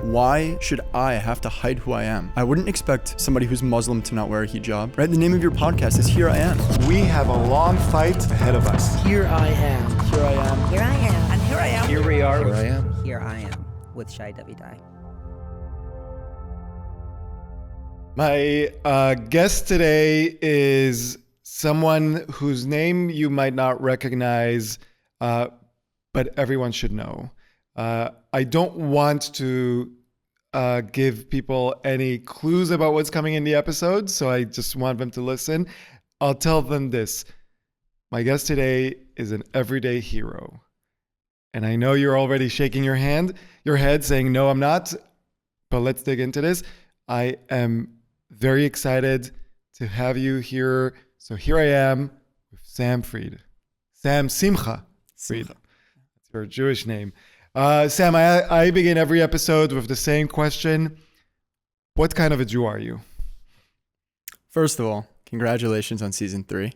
Why should I have to hide who I am? I wouldn't expect somebody who's Muslim to not wear a hijab, right? The name of your podcast is Here I Am. We have a long fight ahead of us. Here I am. Here I am. Here I am. And here I am. Here we are. Here I am. Here I am with Shai Davidai. My guest today is someone whose name you might not recognize, but everyone should know. I don't want to give people any clues about what's coming in the episode, so I just want them to listen. I'll tell them this. My guest today is an everyday hero. And I know you're already shaking your head saying, no, I'm not. But let's dig into this. I am very excited to have you here. So here I am with Sam Fried. Sam Simcha Fried. That's your Jewish name. Sam, I begin every episode with the same question. What kind of a Jew are you? First of all, congratulations on season 3.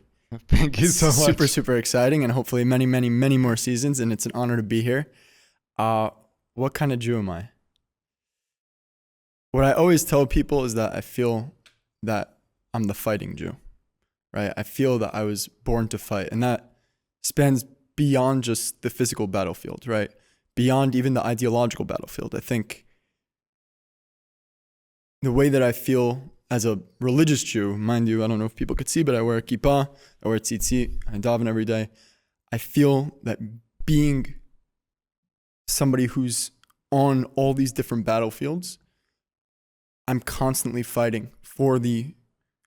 Thank you so much. Super exciting, and hopefully many more seasons, and it's an honor to be here. What kind of Jew am I? What I always tell people is that I feel that I'm the fighting Jew, right? I feel that I was born to fight, and that spans beyond just the physical battlefield, right? Beyond even the ideological battlefield. I think the way that I feel as a religious Jew, mind you, I don't know if people could see, but I wear a kippah, I wear tzitzit, I daven every day. I feel that being somebody who's on all these different battlefields, I'm constantly fighting for the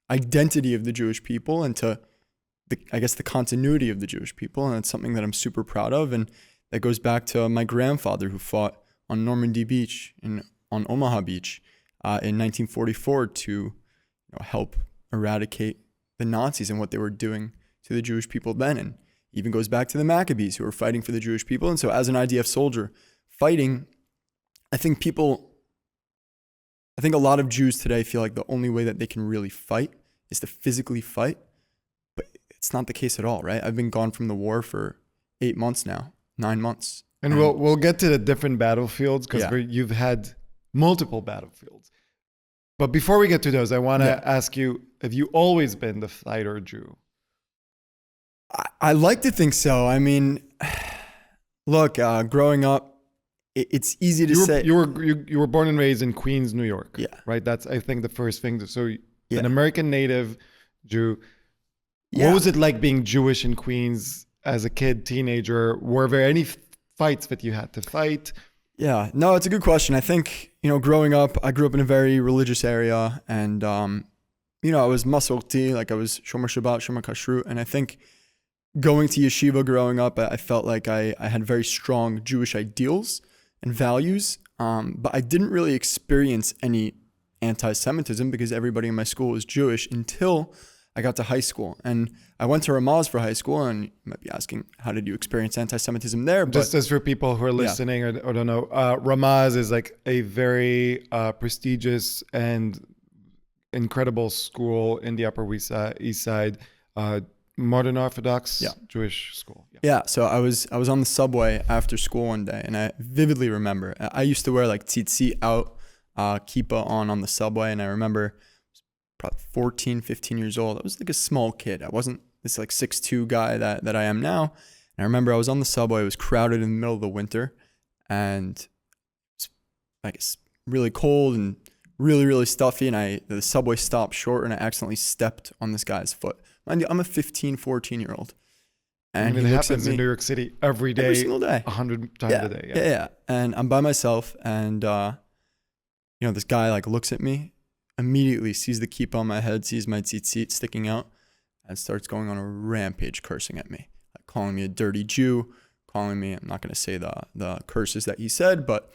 identity of the Jewish people and to, the continuity of the Jewish people. And it's something that I'm super proud of. And that goes back to my grandfather who fought on Normandy Beach and on Omaha Beach in 1944 to help eradicate the Nazis and what they were doing to the Jewish people then. And even goes back to the Maccabees who were fighting for the Jewish people. And so as an IDF soldier fighting, I think a lot of Jews today feel like the only way that they can really fight is to physically fight. But it's not the case at all, right? I've been gone from the war for 8 months now. 9 months. And we'll get to the different battlefields because you've had multiple battlefields. But before we get to those, I want to ask you, have you always been the fighter Jew? I like to think so. I mean, look, growing up, it's easy to say. You were born and raised in Queens, New York. Yeah. Right? That's, I think, the first thing. So an American native Jew. Yeah. What was it like being Jewish in Queens as a kid, teenager? Were there any fights that you had to fight? Yeah, no, it's a good question. I think, growing up, I grew up in a very religious area and, I was Masorti, like I was Shomer Shabbat, Shomer Kashrut. And I think going to yeshiva growing up, I felt like I had very strong Jewish ideals and values. But I didn't really experience any anti-Semitism because everybody in my school was Jewish until I got to high school. And I went to Ramaz for high school, and you might be asking, how did you experience anti-Semitism there? But just as for people who are listening or don't know, Ramaz is like a very prestigious and incredible school in the Upper East Side, modern Orthodox Jewish school. Yeah, so I was on the subway after school one day, and I vividly remember, I used to wear like tzitzit out, kippah on the subway, and I remember probably 14, 15 years old. I was like a small kid. I wasn't this like 6'2" guy that I am now. And I remember I was on the subway. It was crowded in the middle of the winter. And it's like it's really cold and really, really stuffy. And the subway stopped short and I accidentally stepped on this guy's foot. Mind you, I'm a 15, 14-year-old. And it happens in New York City every day. Every single day. 100 times a day. Yeah. And I'm by myself. And, this guy like looks at me, immediately sees the kippah on my head, sees my tzitzit sticking out, and starts going on a rampage cursing at me, like calling me a dirty Jew, calling me, I'm not going to say the curses that he said, but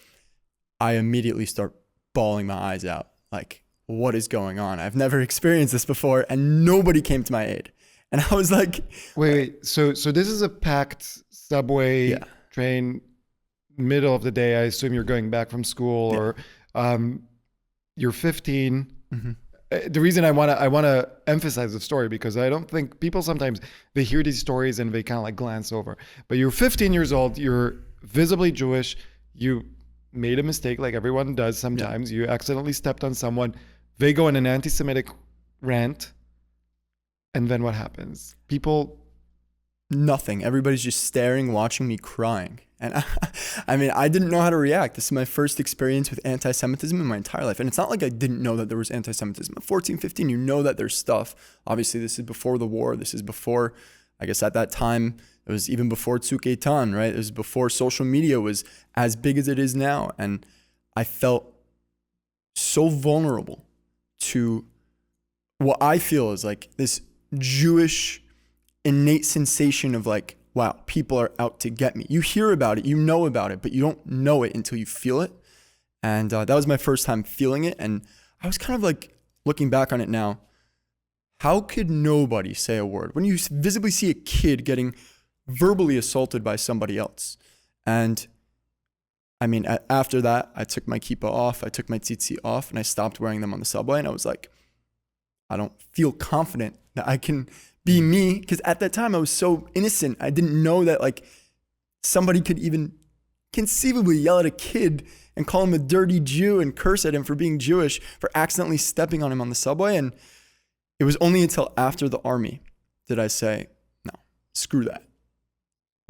I immediately start bawling my eyes out, like, what is going on? I've never experienced this before, and nobody came to my aid. And I was like... Wait, so this is a packed subway train, middle of the day. I assume you're going back from school or you're 15. Mm-hmm. The reason I want to emphasize the story because I don't think people sometimes they hear these stories and they kind of like glance over. But you're 15 years old. You're visibly Jewish. You made a mistake, like everyone does sometimes. You accidentally stepped on someone. They go on an anti-Semitic rant. And then what happens? People... Nothing. Everybody's just staring, watching me crying. And I mean, I didn't know how to react. This is my first experience with anti-Semitism in my entire life. And it's not like I didn't know that there was anti-Semitism. At 14, 15, you know that there's stuff. Obviously, this is before the war. This is before, I guess at that time, it was even before Tzuk Eitan, right? It was before social media was as big as it is now. And I felt so vulnerable to what I feel is like this Jewish innate sensation of like, wow, people are out to get me. You hear about it, you know about it, but you don't know it until you feel it. And that was my first time feeling it. And I was kind of like looking back on it now, how could nobody say a word when you visibly see a kid getting verbally assaulted by somebody else? And I mean, after that, I took my kippah off, I took my tzitzit off, and I stopped wearing them on the subway. And I was like, I don't feel confident that I can be me, because at that time I was so innocent. I didn't know that like somebody could even conceivably yell at a kid and call him a dirty Jew and curse at him for being Jewish, for accidentally stepping on him on the subway. And it was only until after the army did I say, no, screw that.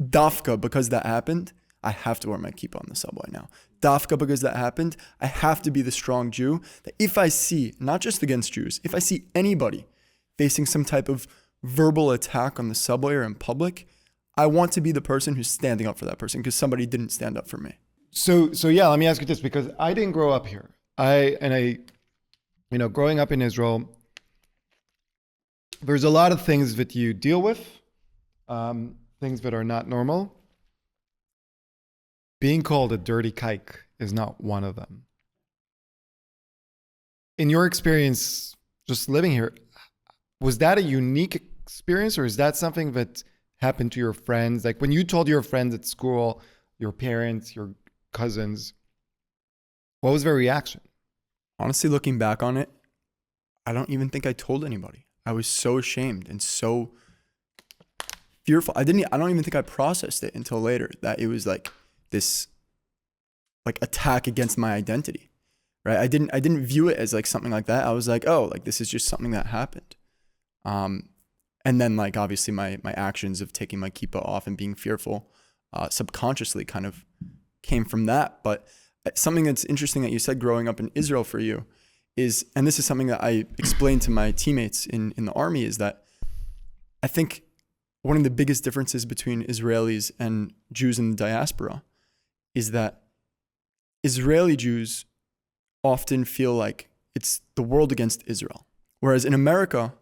Dafka, because that happened, I have to wear my kippah on the subway now. Dafka, because that happened, I have to be the strong Jew that if I see, not just against Jews, if I see anybody facing some type of verbal attack on the subway or in public, I want to be the person who's standing up for that person because somebody didn't stand up for me. So yeah, let me ask you this, because I didn't grow up here. Growing up in Israel, there's a lot of things that you deal with, things that are not normal. Being called a dirty kike is not one of them. In your experience, just living here, was that a unique experience, or is that something that happened to your friends? Like when you told your friends at school, your parents, your cousins, what was their reaction? Honestly, looking back on it, I don't even think I told anybody. I was so ashamed and so fearful. I don't even think I processed it until later, that it was like this like attack against my identity, right? I didn't view it as like something like that. I was like, oh, like this is just something that happened. And then like obviously my actions of taking my kippah off and being fearful subconsciously kind of came from that. But something that's interesting that you said growing up in Israel for you is, and this is something that I explained to my teammates in the army, is that I think one of the biggest differences between Israelis and Jews in the diaspora is that Israeli Jews often feel like it's the world against Israel. Whereas in America,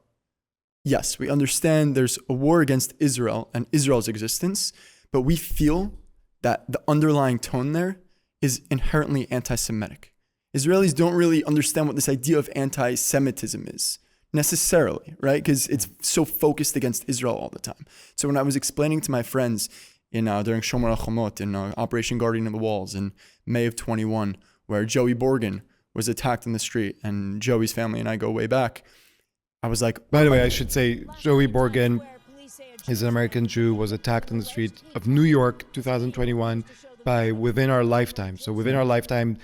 yes, we understand there's a war against Israel and Israel's existence, but we feel that the underlying tone there is inherently anti-Semitic. Israelis don't really understand what this idea of anti-Semitism is necessarily, right? Because it's so focused against Israel all the time. So when I was explaining to my friends during Shomer HaChomot, in Operation Guardian of the Walls in May of 21, where Joey Borgen was attacked in the street, and Joey's family and I go way back, I was like... By the way, I should say Joey Borgen is an American Jew, was attacked in the street of New York, 2021, by Within Our Lifetime. So Within Our Lifetime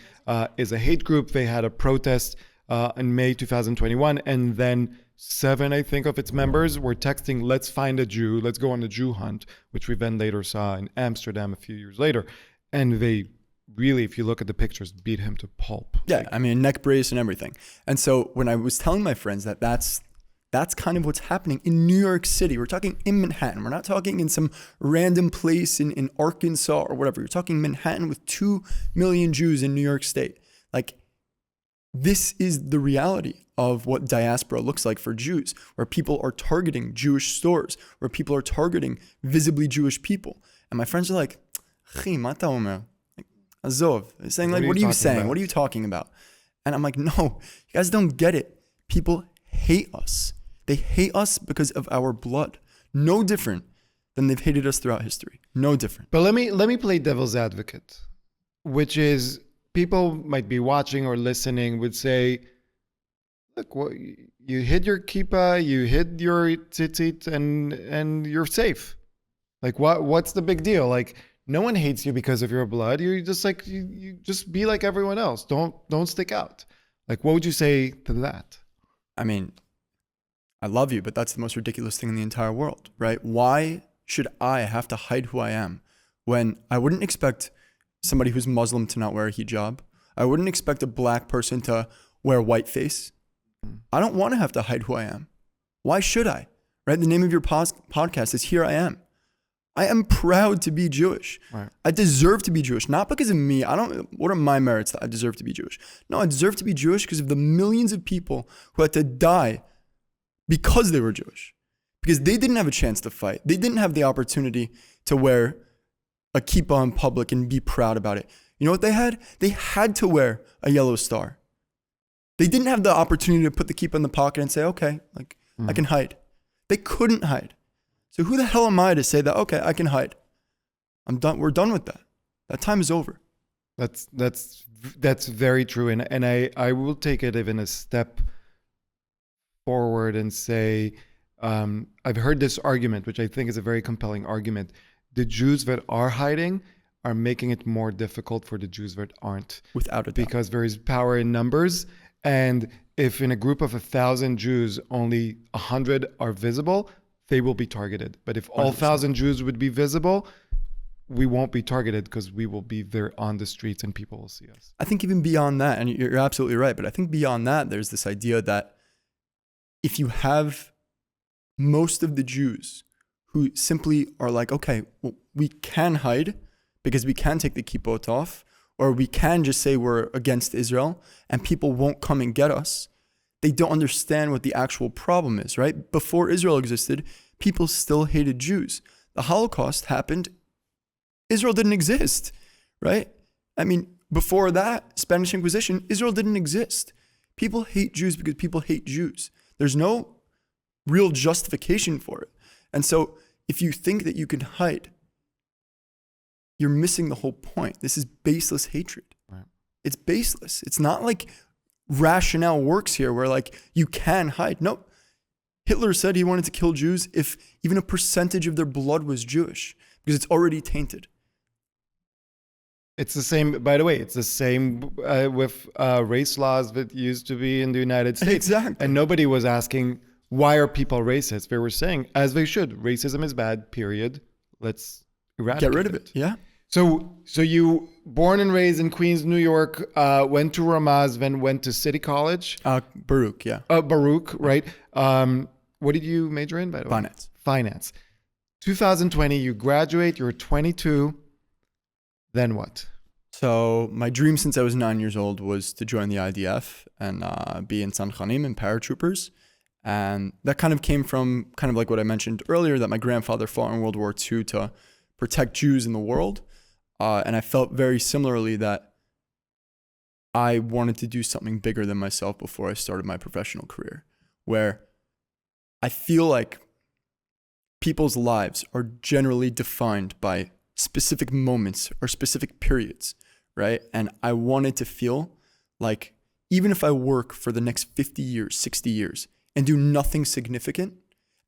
is a hate group. They had a protest in May 2021, and then 7, I think, of its members were texting, let's find a Jew, let's go on a Jew hunt, which we then later saw in Amsterdam a few years later. And they really, if you look at the pictures, beat him to pulp. Yeah, I mean, neck brace and everything. And so when I was telling my friends that that's kind of what's happening in New York City. We're talking in Manhattan. We're not talking in some random place in Arkansas or whatever. You're talking Manhattan with 2 million Jews in New York State. Like, this is the reality of what diaspora looks like for Jews, where people are targeting Jewish stores, where people are targeting visibly Jewish people. And my friends are like, "Chi, ma ta omer?" Like, Azov. They're saying, like, what are you saying? About? What are you talking about? And I'm like, no, you guys don't get it. People hate us. They hate us because of our blood. No different than they've hated us throughout history. No different. But let me play devil's advocate, which is people might be watching or listening would say, look, well, you hid your kippah, you hid your tzitzit, and you're safe. Like, what's the big deal? Like, no one hates you because of your blood. You're just like, you just be like everyone else. Don't stick out. Like, what would you say to that? I mean, I love you, but that's the most ridiculous thing in the entire world, right? Why should I have to hide who I am when I wouldn't expect somebody who's Muslim to not wear a hijab? I wouldn't expect a black person to wear whiteface. I don't want to have to hide who I am. Why should I? Right? The name of your podcast is Here I Am. I am proud to be Jewish. Right. I deserve to be Jewish, not because of me. What are my merits that I deserve to be Jewish? No, I deserve to be Jewish because of the millions of people who had to die because they were Jewish, because they didn't have a chance to fight. They didn't have the opportunity to wear a kippah in public and be proud about it. You know what they had? They had to wear a yellow star. They didn't have the opportunity to put the kippah in the pocket and say, okay, like I can hide. They couldn't hide. So who the hell am I to say that, okay, I can hide? I'm done. We're done with that. That time is over. That's very true. And I will take it even a step forward and say, I've heard this argument, which I think is a very compelling argument. The Jews that are hiding are making it more difficult for the Jews that aren't. Without a doubt. Because there is power in numbers. And if in a group of 1,000 Jews, only 100 are visible, they will be targeted. But if all 1,000 Jews would be visible, we won't be targeted because we will be there on the streets and people will see us. I think even beyond that, and you're absolutely right, but I think beyond that, there's this idea that if you have most of the Jews who simply are like, okay, well, we can hide because we can take the kippot off, or we can just say we're against Israel and people won't come and get us, they don't understand what the actual problem is, right? Before Israel existed, people still hated Jews. The Holocaust happened, Israel didn't exist, right? I mean, before that, Spanish Inquisition, Israel didn't exist. People hate Jews because people hate Jews. There's no real justification for it. And so if you think that you can hide, you're missing the whole point. This is baseless hatred. Right. It's baseless. It's not like rationale works here where like you can hide. No, Hitler said he wanted to kill Jews if even a percentage of their blood was Jewish because it's already tainted. It's the same, by the way, it's the same with race laws that used to be in the United States. Exactly. And nobody was asking, why are people racist? They were saying, as they should, racism is bad, period. Let's eradicate Get rid of it. Yeah. So you, born and raised in Queens, New York, went to Ramaz, then went to City College. Baruch, yeah. Baruch, right. What did you major in, by the way? Finance. Finance. 2020, you graduate, you're 22. Then what? So my dream since I was 9 years old was to join the IDF and be in Tzanchanim and paratroopers. And that kind of came from kind of like what I mentioned earlier, that my grandfather fought in World War II to protect Jews in the world. And I felt very similarly that I wanted to do something bigger than myself before I started my professional career, where I feel like people's lives are generally defined by specific moments or specific periods, right? And I wanted to feel like even if I work for the next 50 years, 60 years, and do nothing significant,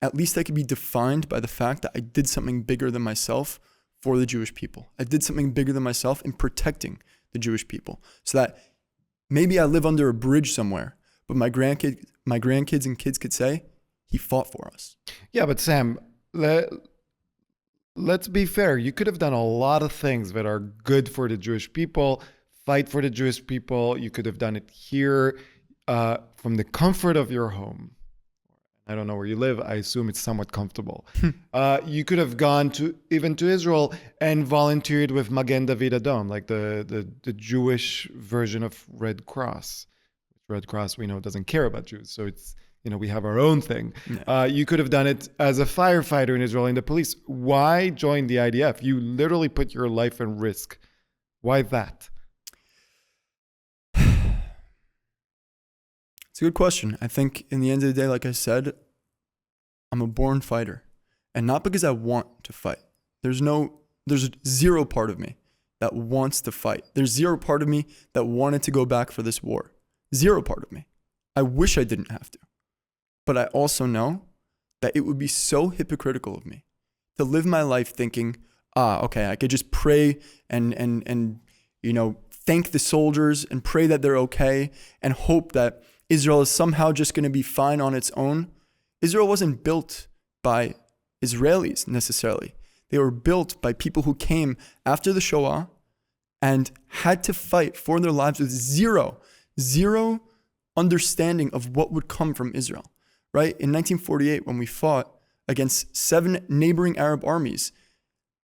at least I could be defined by the fact that I did something bigger than myself for the Jewish people. I did something bigger than myself in protecting the Jewish people, so that maybe I live under a bridge somewhere, but my grandkids and kids could say, he fought for us. Yeah, but Sam, let's be fair. You could have done a lot of things that are good for the Jewish people, fight for the Jewish people. You could have done it here from the comfort of your home. I don't know where you live. I assume it's somewhat comfortable. You could have gone to Israel and volunteered with Magen David Adom, like the Jewish version of Red Cross. Red Cross, we know, doesn't care about Jews. So it's, we have our own thing. Yeah. You could have done it as a firefighter in Israel in the police. Why join the IDF? You literally put your life in risk. Why that? It's a good question. I think in the end of the day, like I said, I'm a born fighter, and not because I want to fight. There's zero part of me that wants to fight. There's zero part of me that wanted to go back for this war. Zero part of me. I wish I didn't have to. But I also know that it would be so hypocritical of me to live my life thinking okay, I could just pray and thank the soldiers and pray that they're okay and hope that Israel is somehow just going to be fine on its own. Israel wasn't built by Israelis necessarily. They were built by people who came after the Shoah and had to fight for their lives with zero understanding of what would come from Israel, right? In 1948, when we fought against 7 neighboring Arab armies,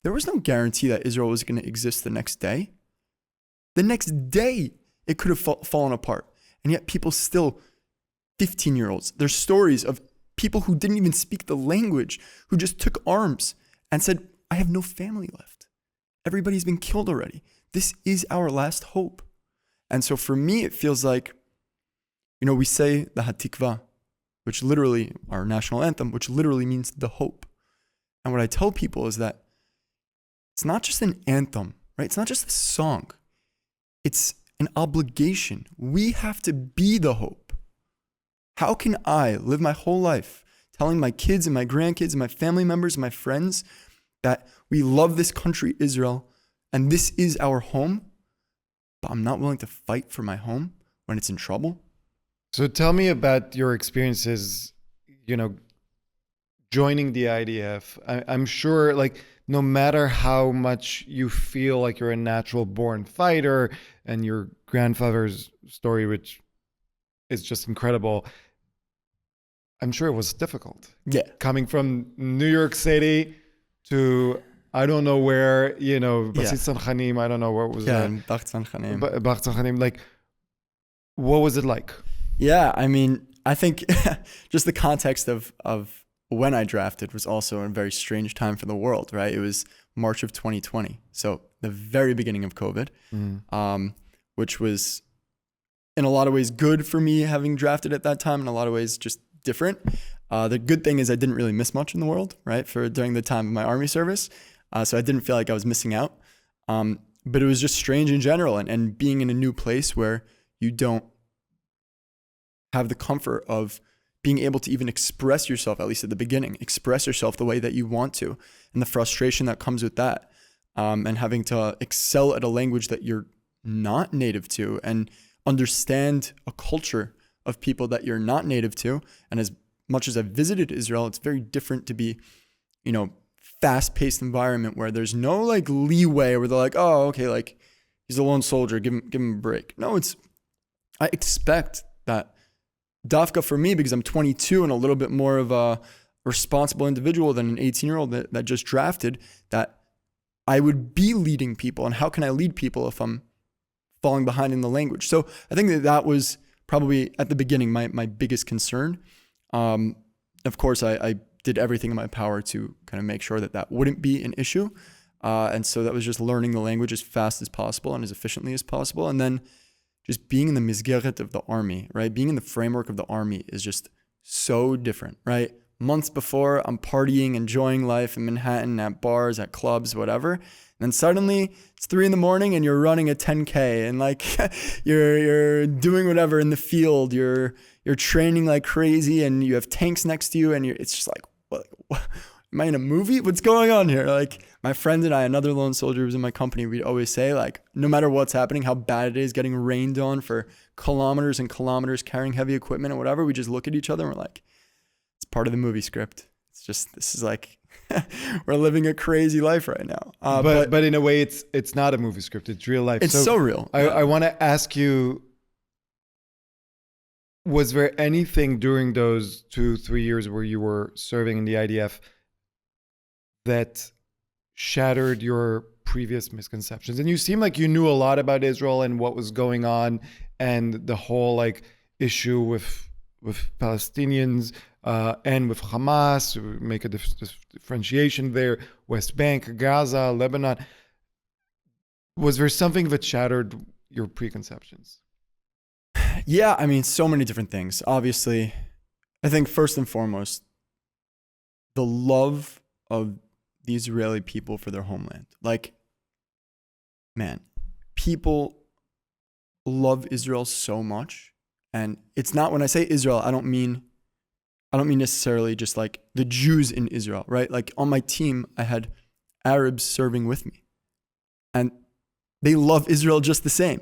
there was no guarantee that Israel was going to exist the next day. The next day, it could have fallen apart. And yet people still, 15-year-olds, there's stories of people who didn't even speak the language, who just took arms and said, I have no family left. Everybody's been killed already. This is our last hope. And so for me, it feels like, we say the Hatikva, which literally, our national anthem, which literally means the hope. And what I tell people is that it's not just an anthem, right? It's not just a song. It's an obligation. We have to be the hope. How can I live my whole life telling my kids and my grandkids and my family members and my friends that we love this country, Israel, and this is our home, but I'm not willing to fight for my home when it's in trouble? So tell me about your experiences, joining the IDF. I'm sure, no matter how much you feel like you're a natural born fighter, and your grandfather's story, which is just incredible, I'm sure it was difficult. Yeah. Coming from New York City to, I don't know where, Basit Sanchanim, I don't know what was that. Yeah, Bach Tzanchanim. Bach Tzanchanim, what was it like? Yeah, I think just the context of when I drafted was also a very strange time for the world, right? It was March of 2020, so the very beginning of COVID, which was in a lot of ways good for me having drafted at that time, in a lot of ways just different. The good thing is I didn't really miss much in the world, right, during the time of my army service, so I didn't feel like I was missing out. But it was just strange in general, and being in a new place where you don't have the comfort of being able to even express yourself, at least at the beginning, express yourself the way that you want to, and the frustration that comes with that, and having to excel at a language that you're not native to, and understand a culture of people that you're not native to. And as much as I've visited Israel, it's very different to be, fast-paced environment where there's no leeway where they're like, oh, okay, he's a lone soldier, give him a break. No, I expect that. Dafka for me, because I'm 22 and a little bit more of a responsible individual than an 18-year-old that just drafted, that I would be leading people. And how can I lead people if I'm falling behind in the language? So I think that was probably at the beginning my biggest concern. Of course, I did everything in my power to kind of make sure that wouldn't be an issue. And so that was just learning the language as fast as possible and as efficiently as possible. And then just being in the mizgeret of the army, right? Being in the framework of the army is just so different, right? Months before, I'm partying, enjoying life in Manhattan, at bars, at clubs, whatever. And then suddenly it's 3 a.m. and you're running a 10K and you're doing whatever in the field. You're training like crazy and you have tanks next to you and it's just like, what? Am I in a movie? What's going on here? My friend and I, another lone soldier who was in my company, we'd always say, no matter what's happening, how bad it is, getting rained on for kilometers and kilometers, carrying heavy equipment and whatever, we just look at each other and we're like, it's part of the movie script. It's just, this is we're living a crazy life right now. But in a way, it's not a movie script. It's real life. It's so real. I want to ask you, was there anything during those 2-3 years where you were serving in the IDF that shattered your previous misconceptions? And you seem like you knew a lot about Israel and what was going on and the whole issue with Palestinians and with Hamas, make a differentiation there, West Bank, Gaza, Lebanon. Was there something that shattered your preconceptions? Yeah, so many different things. Obviously, I think first and foremost, the love of the Israeli people for their homeland. People love Israel so much. And it's not, when I say Israel, I don't mean necessarily just the Jews in Israel, right? On my team, I had Arabs serving with me. And they love Israel just the same,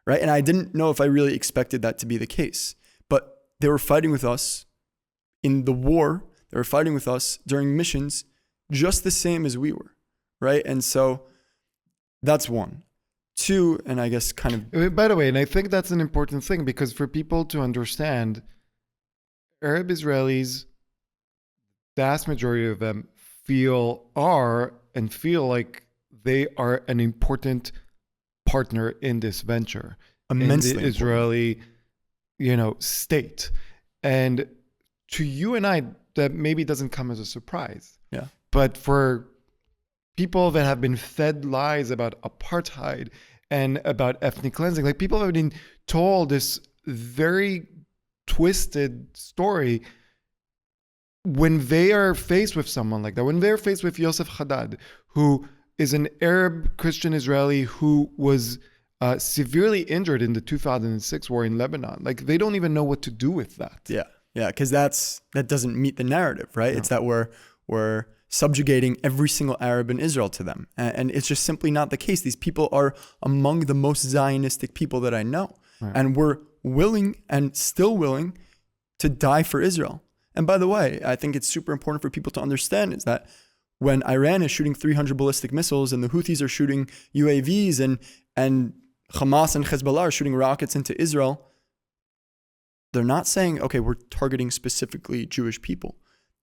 right? And I didn't know if I really expected that to be the case. But they were fighting with us in the war. They were fighting with us during missions just the same as we were, right? And so that's one. Two, and I guess kind of... By the way, and I think that's an important thing, because for people to understand, Arab Israelis, vast majority of them feel like they are an important partner in this venture, Immensely in the Israeli, state. And to you and I, that maybe doesn't come as a surprise. Yeah. But for people that have been fed lies about apartheid and about ethnic cleansing, like people have been told this very twisted story. When they are faced with someone like that, when they're faced with Yosef Haddad, who is an Arab Christian Israeli who was severely injured in the 2006 war in Lebanon, like they don't even know what to do with that. Yeah, because that doesn't meet the narrative, right? No. It's that we're subjugating every single Arab in Israel to them. And it's just simply not the case. These people are among the most Zionistic people that I know. Right. And we're willing and still willing to die for Israel. And by the way, I think it's super important for people to understand is that when Iran is shooting 300 ballistic missiles and the Houthis are shooting UAVs and Hamas and Hezbollah are shooting rockets into Israel, they're not saying, okay, we're targeting specifically Jewish people.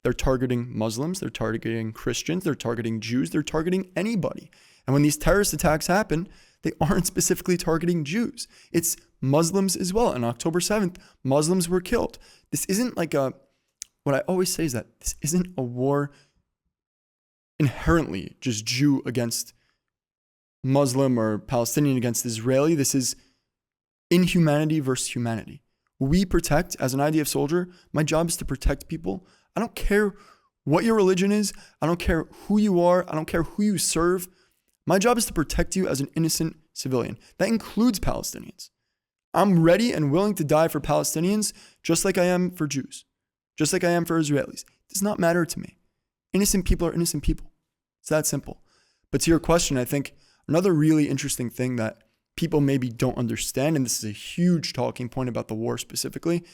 They're targeting Muslims, they're targeting Christians, they're targeting Jews, they're targeting anybody. And when these terrorist attacks happen, they aren't specifically targeting Jews. It's Muslims as well. On October 7th, Muslims were killed. This isn't like what I always say is that this isn't a war inherently just Jew against Muslim or Palestinian against Israeli. This is inhumanity versus humanity. We protect, as an IDF soldier, my job is to protect people. I don't care what your religion is. I don't care who you are. I don't care who you serve. My job is to protect you as an innocent civilian. That includes Palestinians. I'm ready and willing to die for Palestinians just like I am for Jews, just like I am for Israelis. It does not matter to me. Innocent people are innocent people. It's that simple. But to your question, I think another really interesting thing that people maybe don't understand, and this is a huge talking point about the war specifically,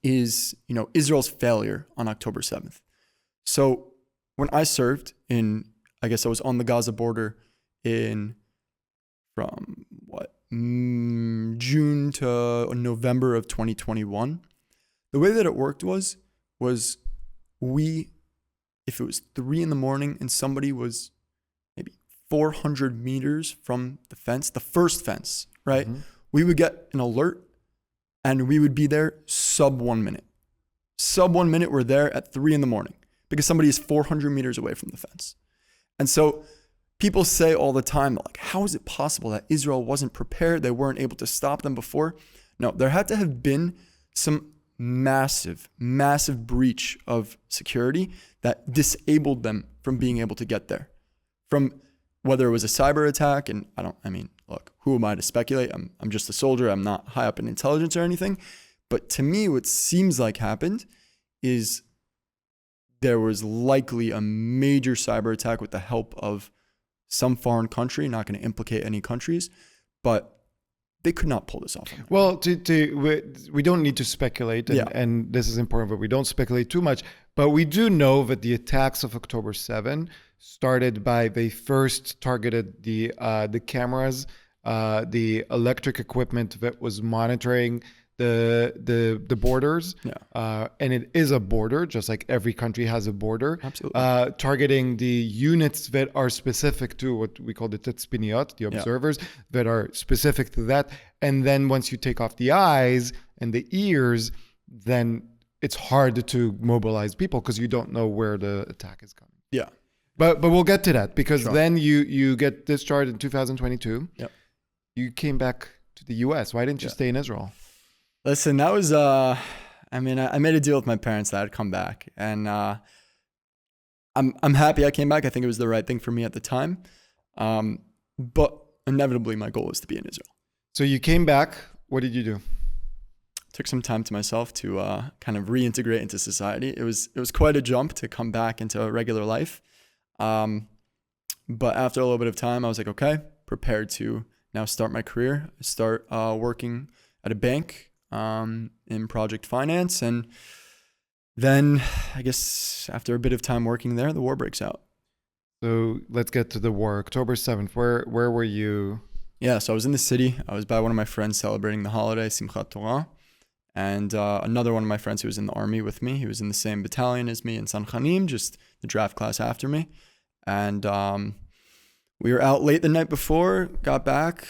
is Israel's failure on October 7th. So when I served I was on the Gaza border from June to November of 2021. The way that it worked was if it was 3 a.m. and somebody was maybe 400 meters from the fence, the first fence, right? Mm-hmm. We would get an alert and we would be there sub 1 minute. Sub 1 minute, we're there at 3 a.m. because somebody is 400 meters away from the fence. And so people say all the time, like, how is it possible that Israel wasn't prepared? They weren't able to stop them before? No, there had to have been some massive breach of security that disabled them from being able to get there. From whether it was a cyber attack, and look, who am I to speculate? I'm just a soldier. I'm not high up in intelligence or anything. But to me, what seems like happened is there was likely a major cyber attack with the help of some foreign country, not going to implicate any countries, but they could not pull this off. Well, we don't need to speculate, and this is important, but we don't speculate too much. But we do know that the attacks of October 7 started by they first targeted the cameras, the electric equipment that was monitoring the borders, and it is a border, just like every country has a border. Absolutely. Targeting the units that are specific to what we call the tetzpiniot, the observers that are specific to that. And then once you take off the eyes and the ears, then it's hard to mobilize people because you don't know where the attack is coming. Yeah. But we'll get to that because then you get discharged in 2022. Yep. You came back to the US. Why didn't you stay in Israel? Listen, that was, I made a deal with my parents that I'd come back, and I'm happy I came back. I think it was the right thing for me at the time, but inevitably my goal is to be in Israel. So you came back. What did you do? Took some time to myself to kind of reintegrate into society. It was quite a jump to come back into a regular life. But after a little bit of time, I was like, okay, prepared to now start my career, start working at a bank in project finance. And then I guess after a bit of time working there, the war breaks out. So let's get to the war. October 7th, where were you? Yeah, so I was in the city. I was by one of my friends celebrating the holiday, Simchat Torah. And another one of my friends who was in the army with me, he was in the same battalion as me in San Khanim, just the draft class after me. And we were out late the night before, got back.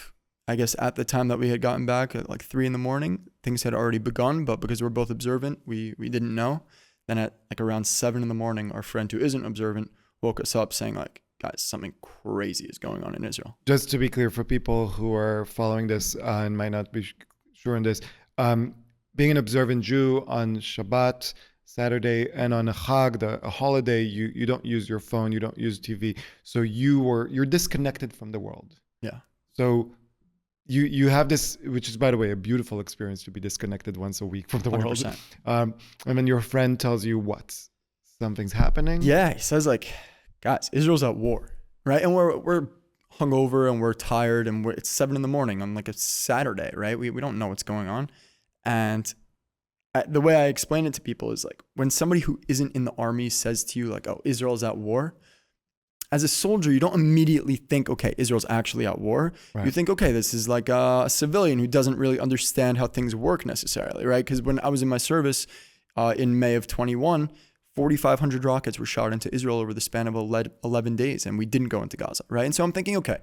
I guess at the time that we had gotten back at like 3 a.m, things had already begun, but because we're both observant, we didn't know. Then at like around 7 a.m, our friend who isn't observant woke us up saying like, guys, something crazy is going on in Israel. Just to be clear for people who are following this and might not be sure on this, being an observant Jew on Shabbat, Saturday, and on a Chag, a holiday, you don't use your phone, you don't use TV, so you're disconnected from the world. Yeah. So you have this, which is, by the way, a beautiful experience to be disconnected once a week from the 100%. world. And then your friend tells you what? Something's happening? Yeah, he says like, guys, Israel's at war, right? And we're hungover and we're tired and it's 7 a.m. on like a Saturday, right? We don't know what's going on. And the way I explain it to people is like when somebody who isn't in the army says to you like, oh, Israel's at war, as a soldier, you don't immediately think, okay, Israel's actually at war. Right. You think, okay, this is like a civilian who doesn't really understand how things work necessarily, right? Because when I was in my service in May of 21, 4,500 rockets were shot into Israel over the span of 11 days, and we didn't go into Gaza, right? And so I'm thinking, okay,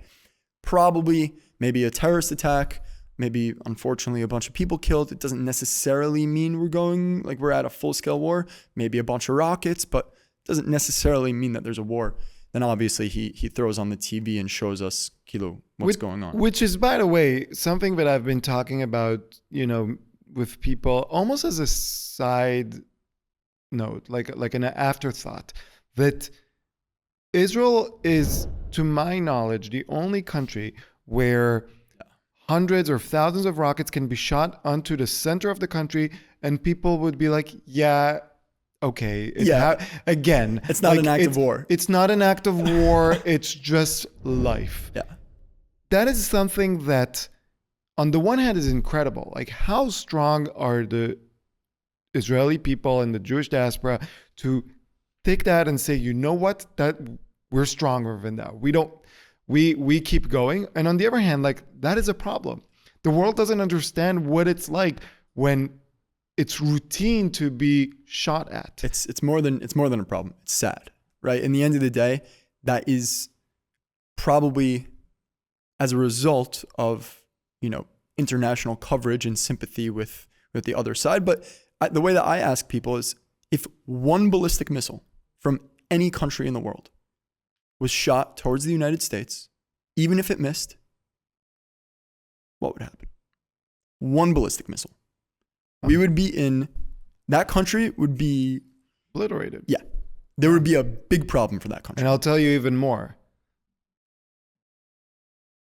probably maybe a terrorist attack, maybe unfortunately a bunch of people killed. It doesn't necessarily mean we're at a full-scale war, maybe a bunch of rockets, but it doesn't necessarily mean that there's a war. Then obviously he throws on the TV and shows us, Kilo, what's going on. Which is, by the way, something that I've been talking about, with people almost as a side note, like an afterthought, that Israel is, to my knowledge, the only country where hundreds or thousands of rockets can be shot onto the center of the country and people would be like, yeah, okay. Again, it's not an act of war. It's not an act of war. It's just life. Yeah. That is something that, on the one hand, is incredible. Like, how strong are the Israeli people and the Jewish diaspora to take that and say, you know what, that we're stronger than that. We keep going. And on the other hand, like, that is a problem. The world doesn't understand what it's like when it's routine to be shot at. It's more than a problem. It's sad, right? In the end of the day, that is probably as a result of, international coverage and sympathy with the other side. But the way that I ask people is, if one ballistic missile from any country in the world was shot towards the United States, even if it missed, what would happen? One ballistic missile. That country would be obliterated. Yeah. There would be a big problem for that country. And I'll tell you even more.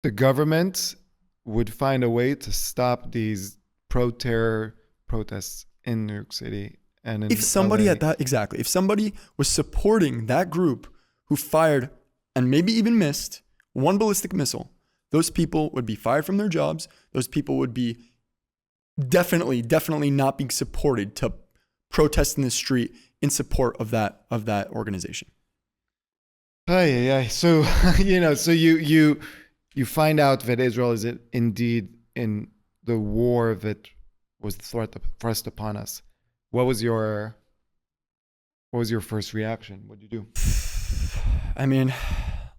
The government would find a way to stop these pro-terror protests in New York City and in If somebody LA. if somebody was supporting that group who fired and maybe even missed one ballistic missile, those people would be fired from their jobs. Those people would be definitely not being supported to protest in the street in support of that organization. So, so you find out that Israel is indeed in the war that was thrust upon us. What was your first reaction? What did you do? I mean,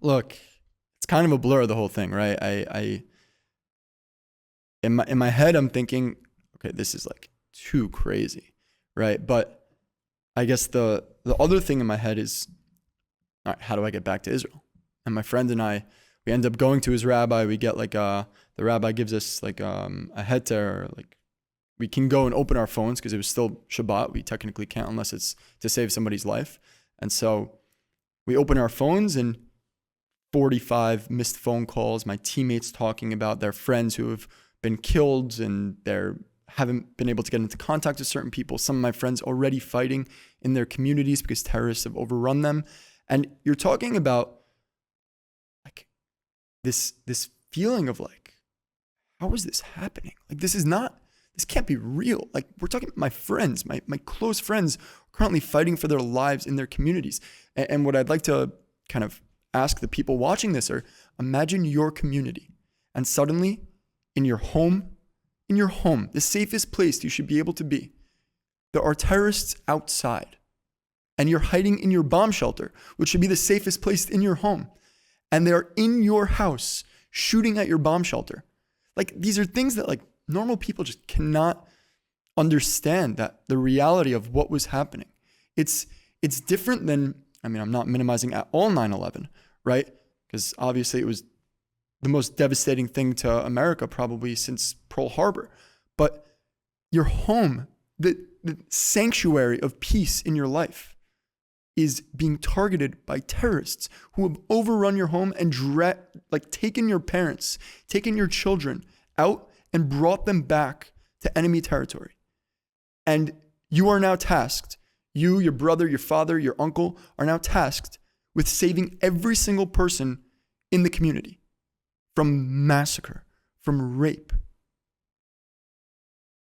look, it's kind of a blur, the whole thing, right? I in my head, I'm thinking, okay, this is like too crazy, right? But I guess the other thing in my head is, all right, how do I get back to Israel? And my friend and I, we end up going to his rabbi. We get like the rabbi gives us like a heter, like we can go and open our phones because it was still Shabbat. We technically can't unless it's to save somebody's life. And so we open our phones and 45 missed phone calls, my teammates talking about their friends who have been killed and haven't been able to get into contact with certain people. Some of my friends already fighting in their communities because terrorists have overrun them. And you're talking about like this feeling of like, how is this happening? Like this can't be real. Like we're talking my friends, my close friends currently fighting for their lives in their communities. And what I'd like to kind of ask the people watching this are, imagine your community and suddenly in your home, the safest place you should be able to be, there are terrorists outside and you're hiding in your bomb shelter, which should be the safest place in your home. And they're in your house shooting at your bomb shelter. Like these are things that like normal people just cannot understand, that the reality of what was happening. It's different than, I mean, I'm not minimizing at all 9/11, right? Because obviously it was the most devastating thing to America probably since Pearl Harbor. But your home, the sanctuary of peace in your life, is being targeted by terrorists who have overrun your home and taken your parents, taken your children out and brought them back to enemy territory. And you are now tasked, you, your brother, your father, your uncle are now tasked with saving every single person in the community from massacre, from rape.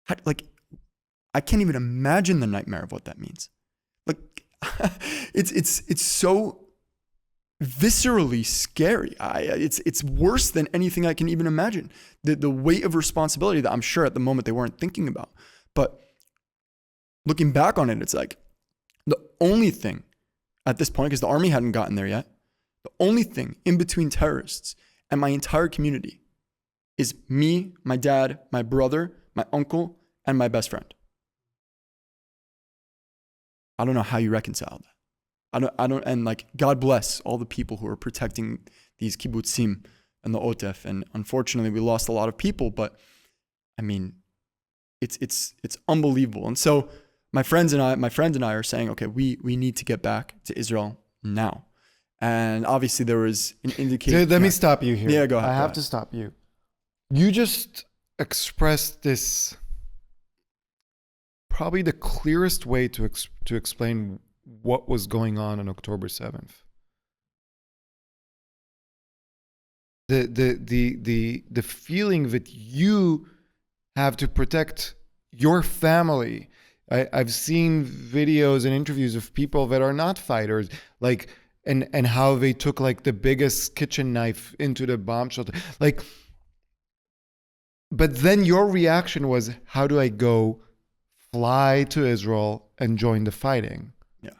I can't even imagine the nightmare of what that means. Like, it's so viscerally scary. It's worse than anything I can even imagine. The weight of responsibility that I'm sure at the moment they weren't thinking about. But looking back on it, it's like the only thing at this point, because the army hadn't gotten there yet, the only thing in between terrorists and my entire community is me, my dad, my brother, my uncle, and my best friend. I don't know how you reconcile that. I don't, and like, God bless all the people who are protecting these kibbutzim and the Otef. And unfortunately, we lost a lot of people, but I mean, it's unbelievable. And so my friend and I are saying, okay, we need to get back to Israel now. And obviously there was an indication. Let me stop you here. Yeah, go ahead. I have to stop you. You just expressed this, probably the clearest way to explain what was going on October 7th. The feeling that you have to protect your family. I've seen videos and interviews of people that are not fighters, like, and how they took like the biggest kitchen knife into the bomb shelter. Like, but then your reaction was, how do I go fly to Israel and join the fighting? Yeah.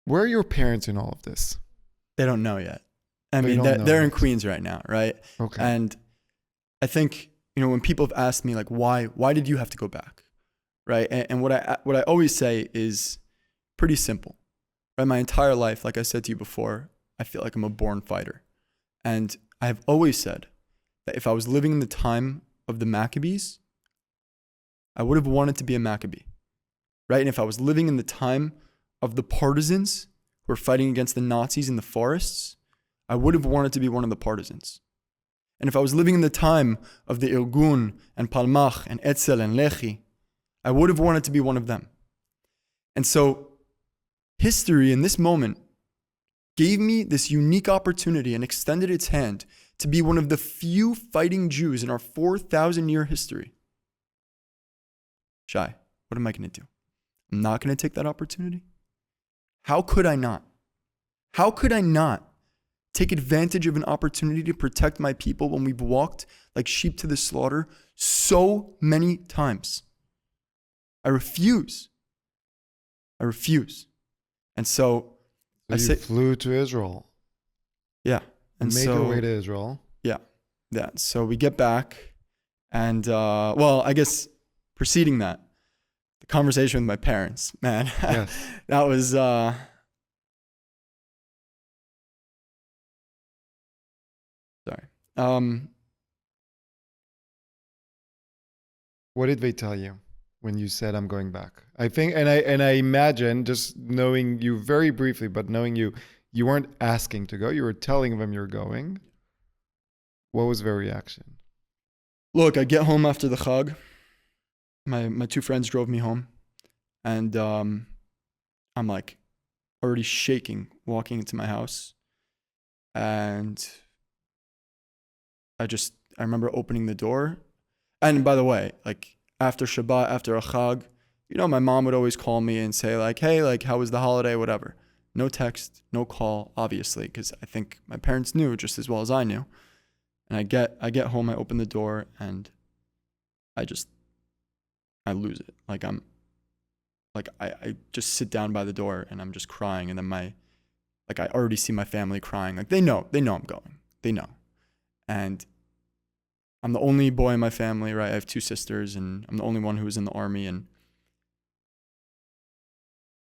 Where are your parents in all of this? They don't know yet. I mean, they're in Queens right now, right? Okay. And I think, when people have asked me like, why did you have to go back, right? And what I always say is pretty simple, right? My entire life, like I said to you before, I feel like I'm a born fighter. And I have always said that if I was living in the time of the Maccabees, I would have wanted to be a Maccabee, right? And if I was living in the time of the partisans who were fighting against the Nazis in the forests, I would have wanted to be one of the partisans. And if I was living in the time of the Irgun and Palmach and Etzel and Lehi, I would have wanted to be one of them. And so history in this moment gave me this unique opportunity and extended its hand to be one of the few fighting Jews in our 4,000-year history. Shai, what am I going to do? I'm not going to take that opportunity? How could I not? How could I not take advantage of an opportunity to protect my people when we've walked like sheep to the slaughter so many times? I refuse. And so I say, flew to Israel. Yeah. And make your way to Israel. Yeah. So we get back and, I guess preceding that, the conversation with my parents, man, Yes. that was, sorry. What did they tell you when you said, I'm going back? I think, and I imagine, just knowing you very briefly, but knowing you weren't asking to go. You were telling them you're going. What was their reaction? Look, I get home after the Chag. My two friends drove me home. And I'm like already shaking walking into my house. And I remember opening the door. And by the way, like after Shabbat, after a Chag, my mom would always call me and say like, hey, like, how was the holiday, whatever. No text, no call, obviously, because I think my parents knew just as well as I knew. And I get home, I open the door, and I lose it. Like I just sit down by the door and I'm just crying, and then I already see my family crying. Like they know I'm going. They know. And I'm the only boy in my family, right? I have 2 sisters, and I'm the only one who was in the army. And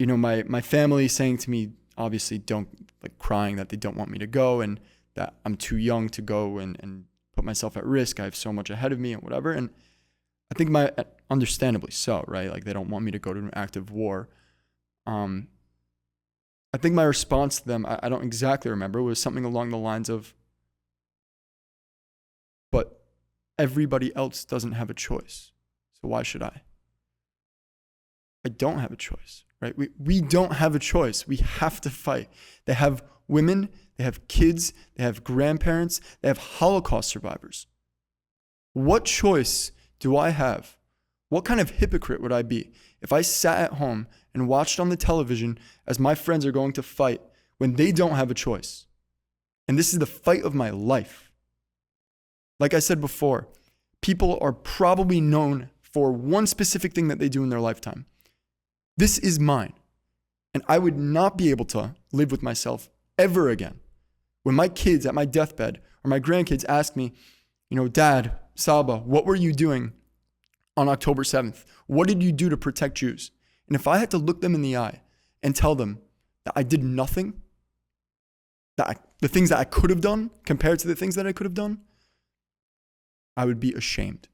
my family saying to me, obviously, don't, like, crying that they don't want me to go and that I'm too young to go and put myself at risk. I have so much ahead of me and whatever. And I think understandably so, right? Like they don't want me to go to an active war. I think my response to them, I don't exactly remember, was something along the lines of, but everybody else doesn't have a choice, so why should I? I don't have a choice, right? We don't have a choice. We have to fight. They have women, they have kids, they have grandparents, they have Holocaust survivors. What choice do I have? What kind of hypocrite would I be if I sat at home and watched on the television as my friends are going to fight when they don't have a choice? And this is the fight of my life. Like I said before, people are probably known for one specific thing that they do in their lifetime. This is mine. And I would not be able to live with myself ever again. When my kids at my deathbed or my grandkids ask me, Dad, Saba, what were you doing on October 7th? What did you do to protect Jews? And if I had to look them in the eye and tell them that I did nothing, the things that I could have done compared to the things that I could have done, I would be ashamed.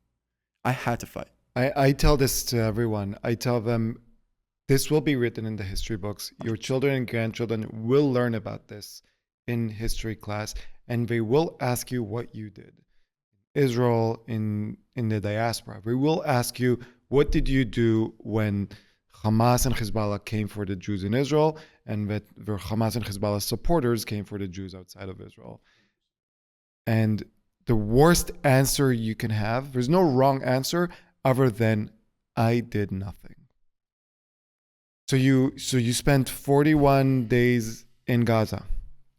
I had to fight. I tell this to everyone. I tell them, this will be written in the history books. Your children and grandchildren will learn about this in history class, and they will ask you what you did. Israel, in the diaspora. We will ask you, what did you do when Hamas and Hezbollah came for the Jews in Israel, and that the Hamas and Hezbollah supporters came for the Jews outside of Israel? And the worst answer you can have, there's no wrong answer other than, I did nothing. So you spent 41 days in Gaza.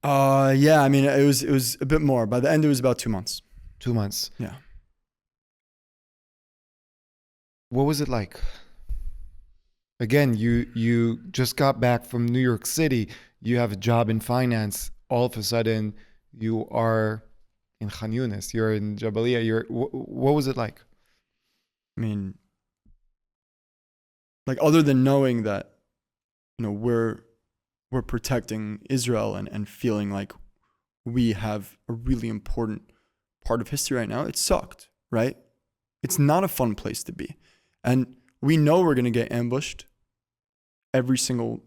Yeah, I mean, it was a bit more. By the end, it was about 2 months. 2 months. Yeah. What was it like? Again, you just got back from New York City. You have a job in finance. All of a sudden, you are in Khan Yunis. You're in Jabalia. What was it like? I mean, like, other than knowing that, we're protecting Israel and feeling like we have a really important part of history right now, it sucked, right? It's not a fun place to be. And we know we're going to get ambushed. Every single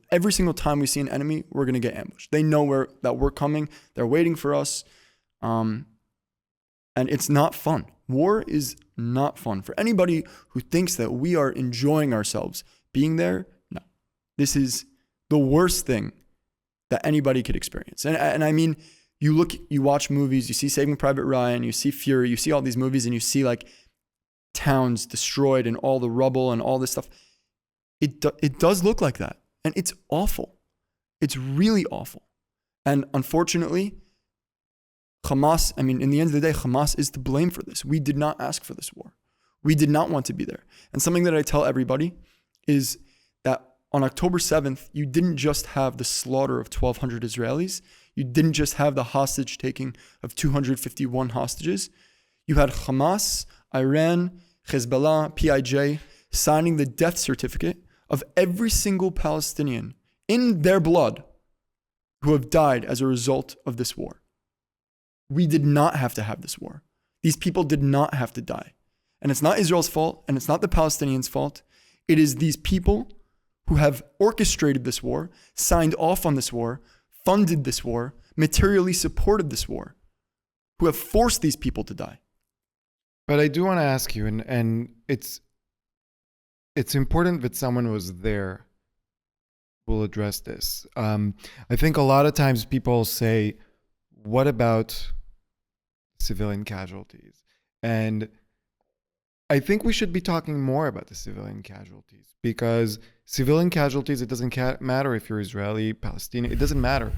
time we see an enemy, we're going to get ambushed. They know that we're coming. They're waiting for us. And it's not fun. War is not fun. For anybody who thinks that we are enjoying ourselves being there, no. This is the worst thing that anybody could experience. And I mean, you watch movies, you see Saving Private Ryan, you see Fury, you see all these movies, and you see like towns destroyed and all the rubble and all this stuff. It does look like that. And it's awful. It's really awful. And unfortunately, Hamas, I mean, in the end of the day, Hamas is to blame for this. We did not ask for this war. We did not want to be there. And something that I tell everybody is that on October 7th, you didn't just have the slaughter of 1,200 Israelis. You didn't just have the hostage taking of 251 hostages. You had Hamas, Iran, Hezbollah, PIJ signing the death certificate of every single Palestinian in their blood who have died as a result of this war. We did not have to have this war. These people did not have to die. And it's not Israel's fault, and it's not the Palestinians' fault. It is these people who have orchestrated this war, signed off on this war, funded this war, materially supported this war, who have forced these people to die. But I do want to ask you, and it's important that someone was there will address this. I think a lot of times people say, what about civilian casualties? And I think we should be talking more about the civilian casualties, because civilian casualties, it doesn't matter if you're Israeli, Palestinian, it doesn't matter.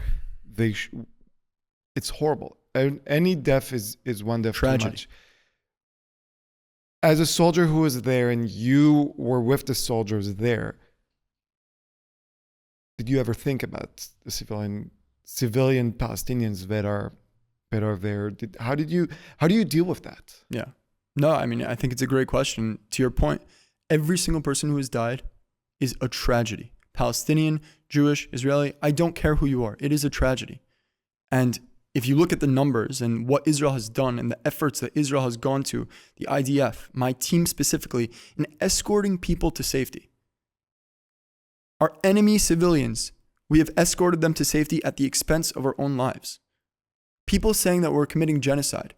It's horrible. Any death is one death too much. As a soldier who was there, and you were with the soldiers there, did you ever think about the civilian Palestinians that are there? How do you deal with that? Yeah. No, I mean, I think it's a great question. To your point, every single person who has died is a tragedy. Palestinian, Jewish, Israeli, I don't care who you are. It is a tragedy. And if you look at the numbers and what Israel has done and the efforts that Israel has gone to, the IDF, my team specifically, in escorting people to safety. Our enemy civilians, we have escorted them to safety at the expense of our own lives. People saying that we're committing genocide.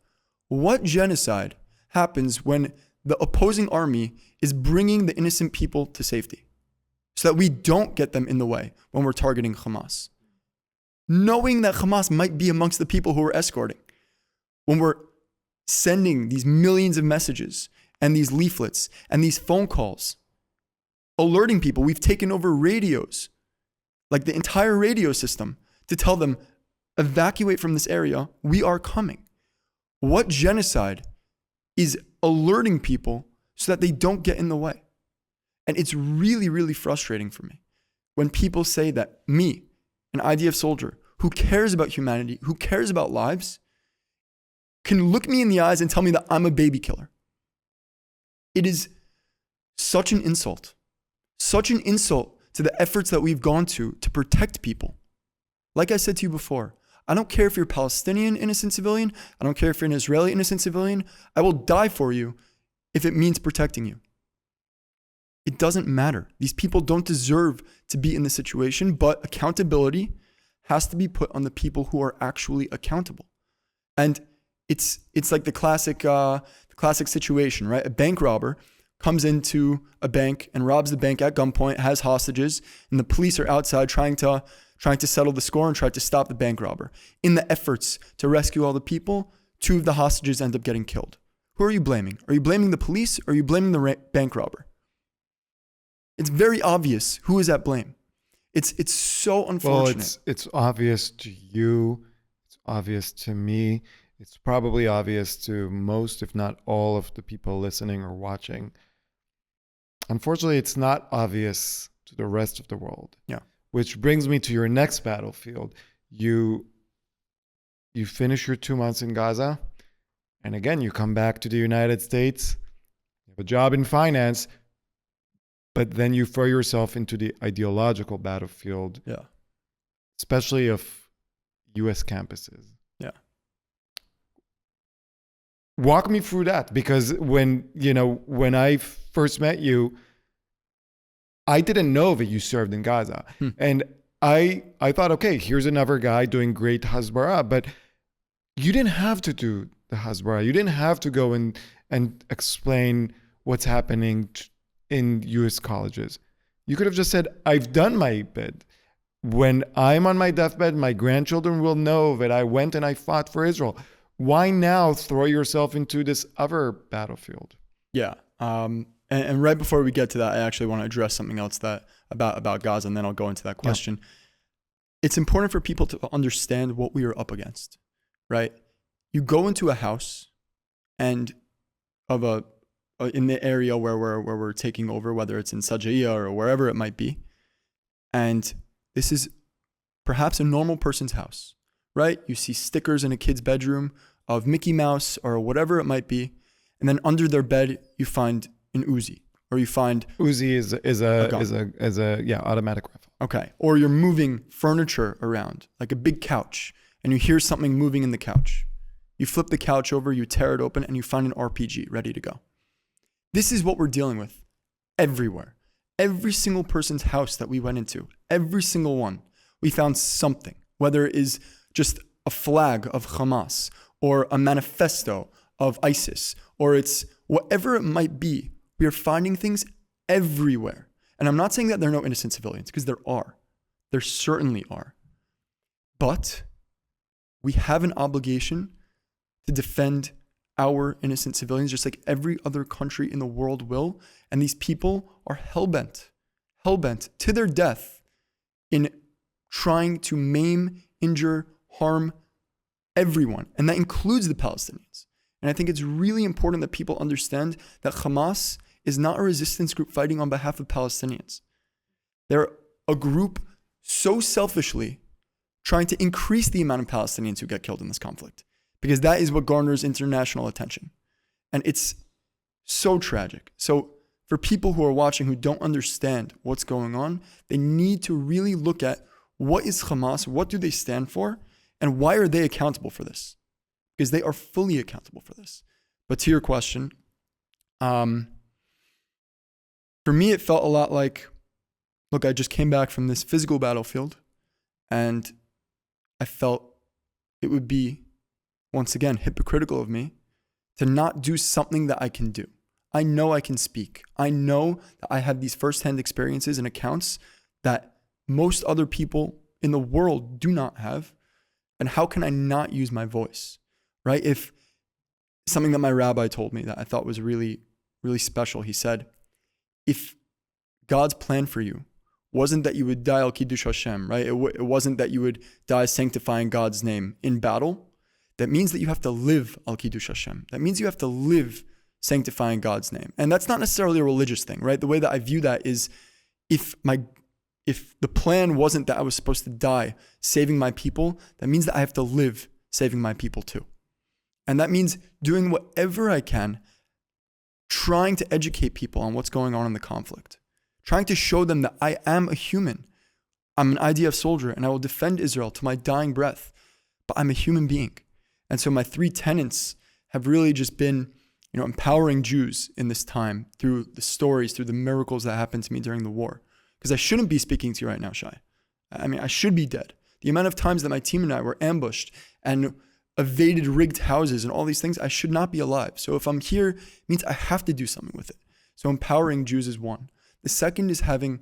What genocide happens when the opposing army is bringing the innocent people to safety so that we don't get them in the way when we're targeting Hamas? Knowing that Hamas might be amongst the people who we're escorting, when we're sending these millions of messages and these leaflets and these phone calls, alerting people, we've taken over radios, like the entire radio system, to tell them, evacuate from this area, we are coming. What genocide is alerting people so that they don't get in the way? And it's really, really frustrating for me when people say that me, an IDF soldier who cares about humanity, who cares about lives, can look me in the eyes and tell me that I'm a baby killer. It is such an insult to the efforts that we've gone to protect people. Like I said to you before, I don't care if you're a Palestinian innocent civilian. I don't care if you're an Israeli innocent civilian. I will die for you if it means protecting you. It doesn't matter. These people don't deserve to be in this situation, but accountability has to be put on the people who are actually accountable. And it's like the classic situation, right? A bank robber comes into a bank and robs the bank at gunpoint, has hostages, and the police are outside trying to settle the score and try to stop the bank robber. In the efforts to rescue all the people, 2 of the hostages end up getting killed. Who are you blaming? Are you blaming the police or are you blaming the bank robber? It's very obvious who is at blame. It's so unfortunate. Well, it's obvious to you. It's obvious to me. It's probably obvious to most, if not all, of the people listening or watching. Unfortunately, it's not obvious to the rest of the world. Yeah. Which brings me to your next battlefield. You finish your 2 months in Gaza, and again, you come back to the United States. You have a job in finance. But then you throw yourself into the ideological battlefield, Yeah. especially of U.S. campuses. Yeah. Walk me through that, because when I first met you, I didn't know that you served in Gaza. And I thought, okay, here's another guy doing great Hasbara, but you didn't have to do the Hasbara. You didn't have to go and explain what's happening in U.S. colleges. You could have just said, I've done my bit. When I'm on my deathbed, my grandchildren will know that I went and I fought for Israel. Why now throw yourself into this other battlefield? Yeah. And right before we get to that, I actually want to address something else about Gaza, and then I'll go into that question. Yeah. It's important for people to understand what we are up against, right? You go into a house and in the area where we're taking over, whether it's in Sajaiya or wherever it might be. And this is perhaps a normal person's house, right? You see stickers in a kid's bedroom of Mickey Mouse or whatever it might be. And then under their bed, you find an Uzi, or you find Uzi is a automatic rifle. Okay. Or you're moving furniture around, like a big couch, and you hear something moving in the couch. You flip the couch over, you tear it open, and you find an RPG ready to go. This is what we're dealing with everywhere. Every single person's house that we went into, every single one, we found something, whether it is just a flag of Hamas or a manifesto of ISIS, or it's whatever it might be. We are finding things everywhere. And I'm not saying that there are no innocent civilians, because there are. There certainly are. But we have an obligation to defend our innocent civilians, just like every other country in the world will. And these people are hell-bent to their death in trying to maim, injure, harm everyone. And that includes the Palestinians. And I think it's really important that people understand that Hamas is not a resistance group fighting on behalf of Palestinians. They're a group so selfishly trying to increase the amount of Palestinians who get killed in this conflict, because that is what garners international attention. And it's so tragic. So for people who are watching who don't understand what's going on, they need to really look at what is Hamas, what do they stand for, and why are they accountable for this? Because they are fully accountable for this. But to your question, for me, it felt a lot like, look, I just came back from this physical battlefield, and I felt it would be, once again, hypocritical of me to not do something that I can do. I know I can speak. I know that I have these firsthand experiences and accounts that most other people in the world do not have. And how can I not use my voice, right? If something that my rabbi told me that I thought was really, really special, he said, if God's plan for you wasn't that you would die al Kiddush Hashem, right? It wasn't that you would die sanctifying God's name in battle. That means that you have to live al Kiddush Hashem. That means you have to live sanctifying God's name. And that's not necessarily a religious thing, right? The way that I view that is if the plan wasn't that I was supposed to die saving my people, that means that I have to live saving my people too. And that means doing whatever I can, trying to educate people on what's going on in the conflict, trying to show them that I am a human. I'm an IDF soldier and I will defend Israel to my dying breath, but I'm a human being. And so my 3 tenets have really just been, empowering Jews in this time through the stories, through the miracles that happened to me during the war. Because I shouldn't be speaking to you right now, Shai. I mean, I should be dead. The amount of times that my team and I were ambushed and evaded rigged houses and all these things, I should not be alive. So if I'm here, it means I have to do something with it. So empowering Jews is one. The second is having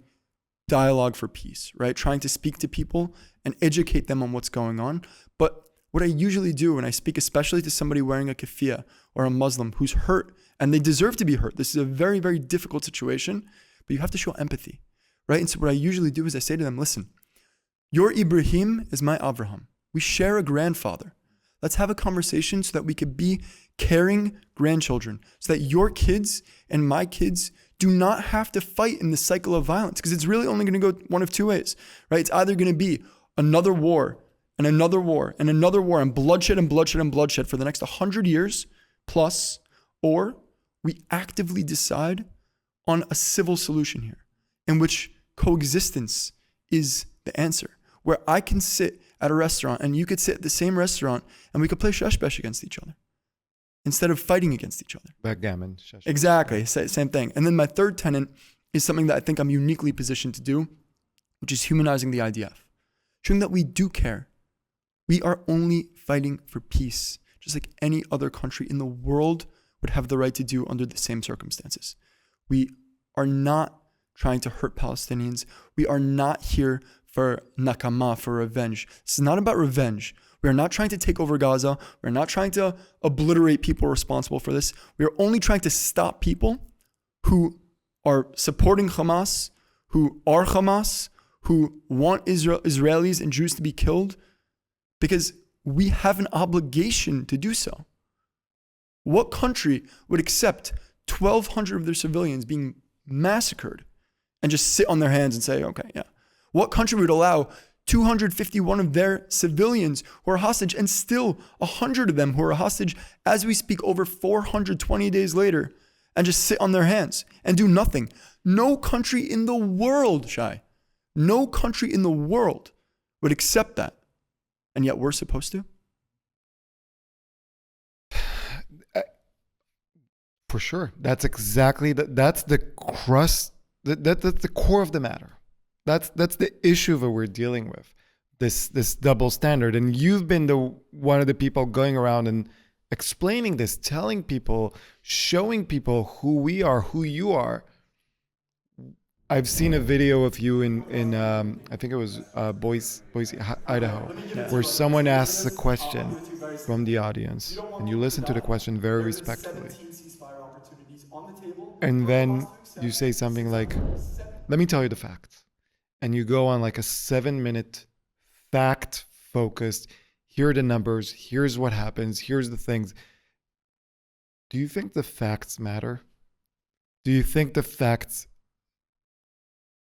dialogue for peace, right? Trying to speak to people and educate them on what's going on. But what I usually do when I speak, especially to somebody wearing a keffiyeh or a Muslim who's hurt, and they deserve to be hurt. This is a very, very difficult situation, but you have to show empathy, right? And so what I usually do is I say to them, listen, your Ibrahim is my Avraham. We share a grandfather. Let's have a conversation so that we could be caring grandchildren, so that your kids and my kids do not have to fight in the cycle of violence, because it's really only going to go one of 2 ways, right? It's either going to be another war and another war and another war and bloodshed and bloodshed and bloodshed for the next 100 years plus, or we actively decide on a civil solution here in which coexistence is the answer, where I can sit at a restaurant and you could sit at the same restaurant and we could play sheshbesh against each other instead of fighting against each other. Backgammon. Exactly, same thing. And then my third tenet is something that I think I'm uniquely positioned to do, which is humanizing the IDF, showing that we do care. We are only fighting for peace, just like any other country in the world would have the right to do under the same circumstances. We are not trying to hurt Palestinians. We are not here for nakama, for revenge. This is not about revenge. We are not trying to take over Gaza. We're not trying to obliterate people responsible for this. We are only trying to stop people who are supporting Hamas, who are Hamas, who want Israelis and Jews to be killed, because we have an obligation to do so. What country would accept 1,200 of their civilians being massacred and just sit on their hands and say, okay, yeah? What country would allow 251 of their civilians who are hostage and still 100 of them who are hostage as we speak over 420 days later and just sit on their hands and do nothing? No country in the world, Shai, no country in the world would accept that. And yet we're supposed to? For sure. That's exactly, that's the crust, that's the core of the matter. That's the issue that we're dealing with, this double standard. And you've been one of the people going around and explaining this, telling people, showing people who we are, who you are. I've seen a video of you in I think it was Boise, Idaho, where someone asks a question from the audience, and you listen to the question very respectfully, and then you say something like, "Let me tell you the facts," and you go on like a 7-minute fact-focused. Here are the numbers. Here's what happens. Here's the things. Do you think the facts matter? Do you think the facts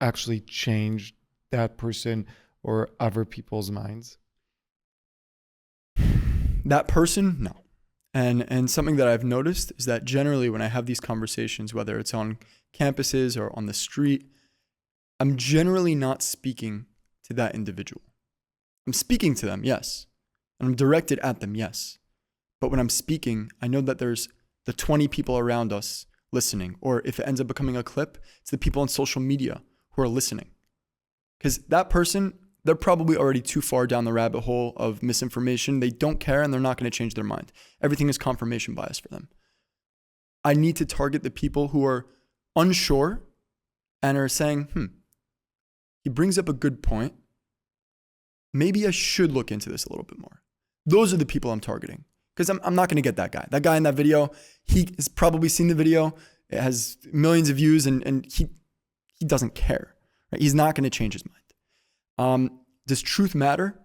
actually change that person or other people's minds? That person, no. And something that I've noticed is that generally when I have these conversations, whether it's on campuses or on the street, I'm generally not speaking to that individual. I'm speaking to them, yes. And I'm directed at them, yes. But when I'm speaking, I know that there's the 20 people around us listening. Or if it ends up becoming a clip, it's the people on social media who are listening. Because that person, they're probably already too far down the rabbit hole of misinformation. They don't care and they're not going to change their mind. Everything is confirmation bias for them. I need to target the people who are unsure and are saying, he brings up a good point. Maybe I should look into this a little bit more. Those are the people I'm targeting. Because I'm not going to get that guy. That guy in that video, he has probably seen the video. It has millions of views and he doesn't care. Right? He's not going to change his mind. Does truth matter?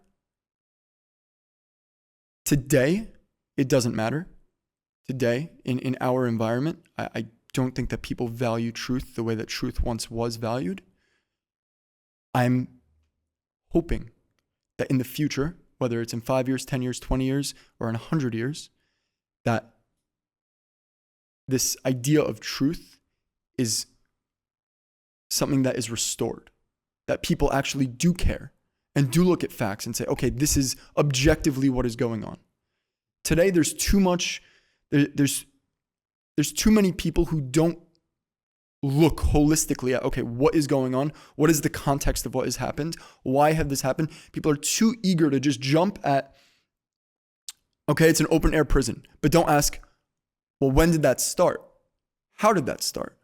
Today, it doesn't matter. Today, in our environment, I don't think that people value truth the way that truth once was valued. I'm hoping that in the future, whether it's in 5 years, 10 years, 20 years, or in 100 years, that this idea of truth is something that is restored, that people actually do care and do look at facts and say, okay, this is objectively what is going on. Today, there's too many people who don't look holistically at, okay, what is going on? What is the context of what has happened? Why have this happened? People are too eager to just jump at, okay, it's an open air prison. But don't ask, well, when did that start? How did that start?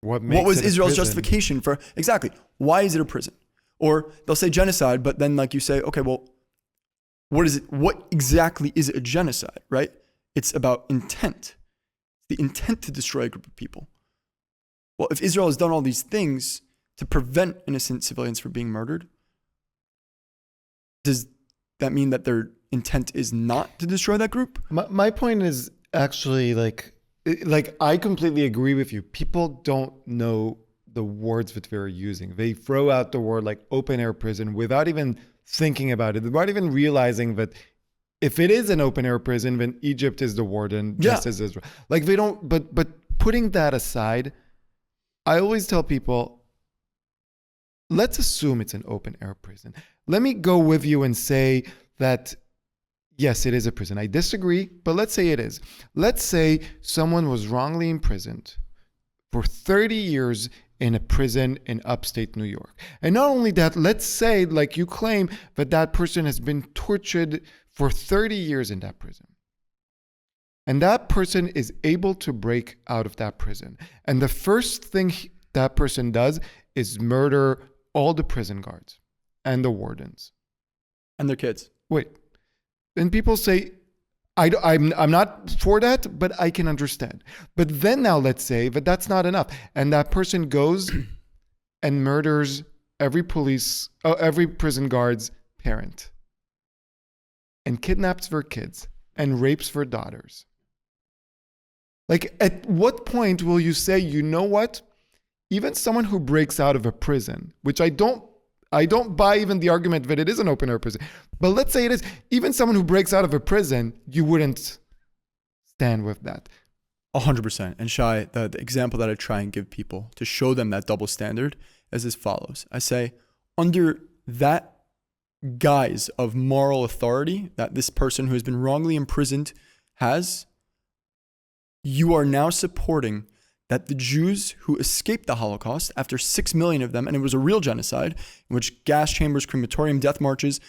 What was Israel's justification for, exactly, why is it a prison? Or they'll say genocide, but then like you say, okay, well, what is it? What exactly is a genocide, right? It's about intent. The intent to destroy a group of people. Well, if Israel has done all these things to prevent innocent civilians from being murdered, does that mean that their intent is not to destroy that group? My point is actually like I completely agree with you. People don't know the words that they're using. They throw out the word like open air prison without even thinking about it, without even realizing that if it is an open air prison, then Egypt is the warden, just as Israel. Like they don't, but putting that aside, I always tell people, let's assume it's an open air prison. Let me go with you and say that, yes, it is a prison. I disagree, but let's say it is. Let's say someone was wrongly imprisoned for 30 years in a prison in upstate New York. And not only that, let's say, like you claim, that that person has been tortured for 30 years in that prison. And that person is able to break out of that prison. And the first thing that person does is murder all the prison guards and the wardens. And their kids. Wait. And people say, I'm not for that, but I can understand. But then now let's say that that's not enough. And that person goes and murders every prison guard's parent. And kidnaps their kids and rapes their daughters. Like, at what point will you say, you know what? Even someone who breaks out of a prison, which I don't buy even the argument that it is an open air prison, but let's say it is, even someone who breaks out of a prison, you wouldn't stand with that. 100%. And Shai, the example that I try and give people to show them that double standard is as follows. I say, under that guise of moral authority that this person who has been wrongly imprisoned has, you are now supporting that the Jews who escaped the Holocaust, after 6 million of them, and it was a real genocide, in which gas chambers, crematorium, death marches,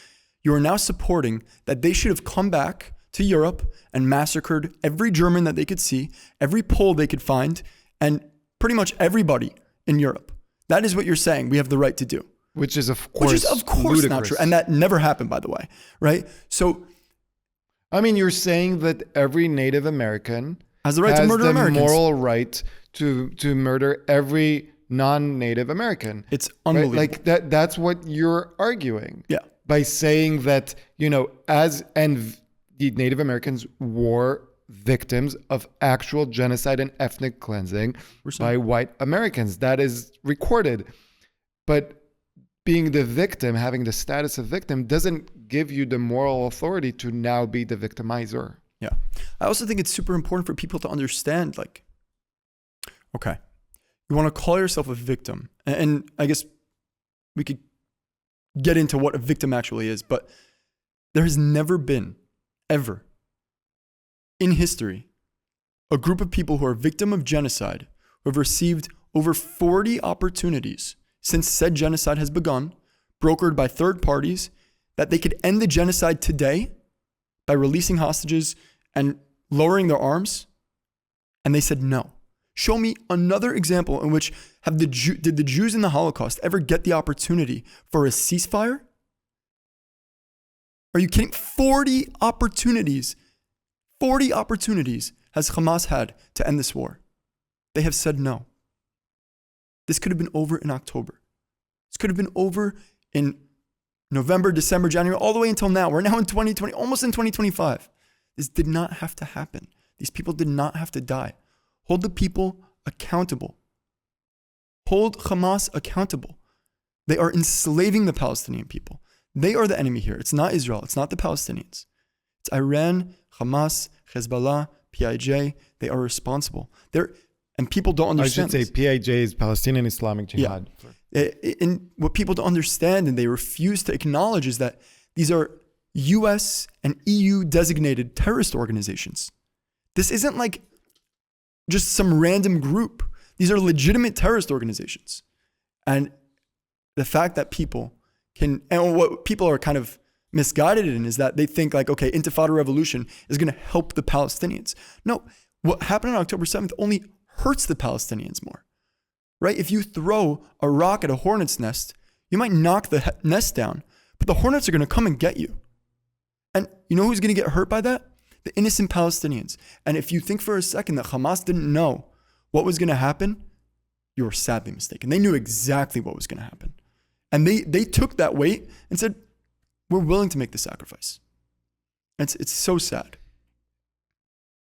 you are now supporting that they should have come back to Europe and massacred every German that they could see, every Pole they could find, and pretty much everybody in Europe. That is what you're saying we have the right to do. Which is of course ludicrous. Not true. And that never happened, by the way, right? So, I mean, you're saying that every Native American has the right to murder Americans. Moral right to murder every non-Native American. It's unbelievable. Right? Like that's what you're arguing. Yeah. By saying that, the Native Americans were victims of actual genocide and ethnic cleansing by white Americans. That is recorded. But being the victim, having the status of victim, doesn't give you the moral authority to now be the victimizer. Yeah. I also think it's super important for people to understand, like, okay, you want to call yourself a victim. And I guess we could get into what a victim actually is, but there has never been, ever, in history, a group of people who are victim of genocide, who have received over 40 opportunities since said genocide has begun, brokered by third parties, that they could end the genocide today by releasing hostages and lowering their arms, and they said no. Show me another example in which did the Jews in the Holocaust ever get the opportunity for a ceasefire? Are you kidding? 40 opportunities has Hamas had to end this war. They have said no. This could have been over in October. This could have been over in November, December, January, all the way until now. We're now in 2020, almost in 2025. This did not have to happen. These people did not have to die. Hold the people accountable. Hold Hamas accountable. They are enslaving the Palestinian people. They are the enemy here. It's not Israel. It's not the Palestinians. It's Iran, Hamas, Hezbollah, PIJ. They are responsible. And people don't understand. I should say PIJ is Palestinian Islamic Jihad. Yeah. And what people don't understand and they refuse to acknowledge is that these are US and EU designated terrorist organizations. This isn't like just some random group. These are legitimate terrorist organizations. And the fact that people and what people are kind of misguided in is that they think like, okay, Intifada revolution is going to help the Palestinians. No, what happened on October 7th only hurts the Palestinians more, right? If you throw a rock at a hornet's nest, you might knock the nest down, but the hornets are going to come and get you. And you know who's going to get hurt by that? The innocent Palestinians. And if you think for a second that Hamas didn't know what was going to happen, you were sadly mistaken. They knew exactly what was going to happen. And they took that weight and said, we're willing to make the sacrifice. It's so sad.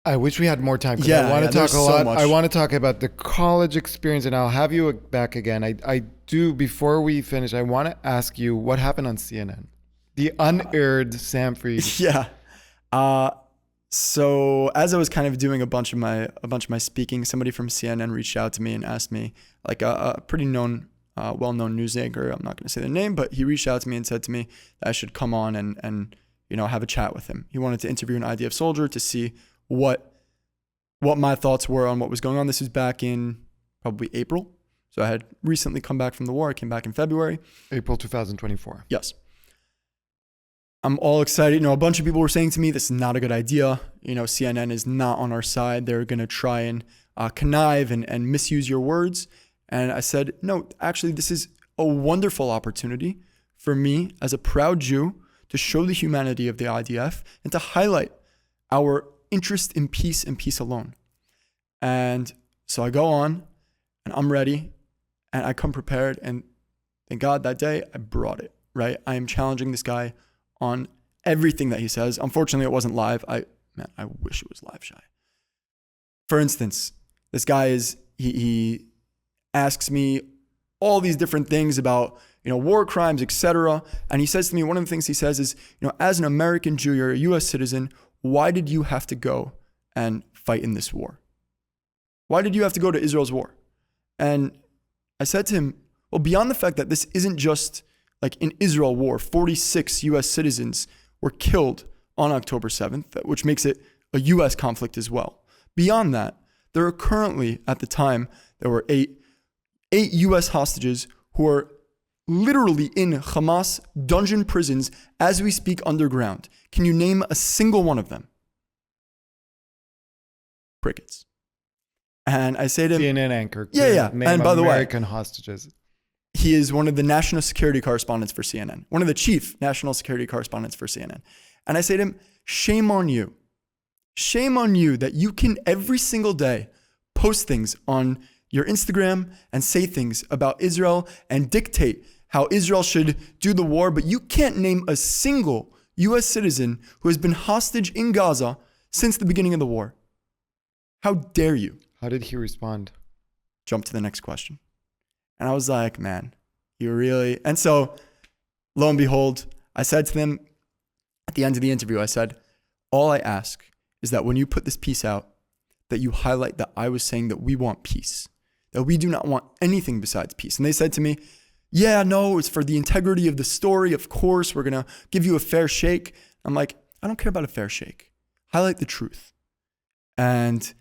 I wish we had more time because Yeah, I want to talk a there's so lot. much. I want to talk about the college experience, and I'll have you back again. I do, before we finish, I want to ask you what happened on CNN. The unaired Sam Fried. Yeah. So as I was kind of doing a bunch of my speaking, somebody from CNN reached out to me and asked me, like a pretty known, well-known news anchor, I'm not going to say the name, but he reached out to me and said to me that I should come on and have a chat with him. He wanted to interview an IDF soldier to see what my thoughts were on what was going on. This was back in probably April. So I had recently come back from the war. I came back in February. April 2024. Yes. I'm all excited. A bunch of people were saying to me, this is not a good idea. CNN is not on our side. They're going to try and connive and misuse your words. And I said, no, actually, this is a wonderful opportunity for me as a proud Jew to show the humanity of the IDF and to highlight our interest in peace and peace alone. And so I go on and I'm ready and I come prepared, and thank God that day I brought it, right? I am challenging this guy on everything that he says. Unfortunately, it wasn't live. I wish it was live, Shai. For instance, this guy he asks me all these different things about, war crimes, etc. And he says to me, one of the things he says is, as an American Jew, you're a US citizen, why did you have to go and fight in this war? Why did you have to go to Israel's war? And I said to him, well, beyond the fact that this isn't just like an Israel war, 46 US citizens were killed on October 7th, which makes it a US conflict as well. Beyond that, there are currently, at the time, there were eight US hostages who are literally in Hamas dungeon prisons as we speak underground. Can you name a single one of them? Crickets. And I say to him, CNN anchor. Yeah. Name And by the way, American hostages. he is one of the national security correspondents for CNN, one of the chief national security correspondents for CNN. And I say to him, shame on you. Shame on you that you can every single day post things on your Instagram and say things about Israel and dictate how Israel should do the war, but you can't name a single US citizen who has been hostage in Gaza since the beginning of the war. How dare you? How did he respond? Jump to the next question. And I was like, man, you really... And so, lo and behold, I said to them at the end of the interview, I said, all I ask is that when you put this piece out, that you highlight that I was saying that we want peace, that we do not want anything besides peace. And they said to me, yeah, no, it's for the integrity of the story. Of course, we're going to give you a fair shake. I'm like, I don't care about a fair shake. Highlight the truth. And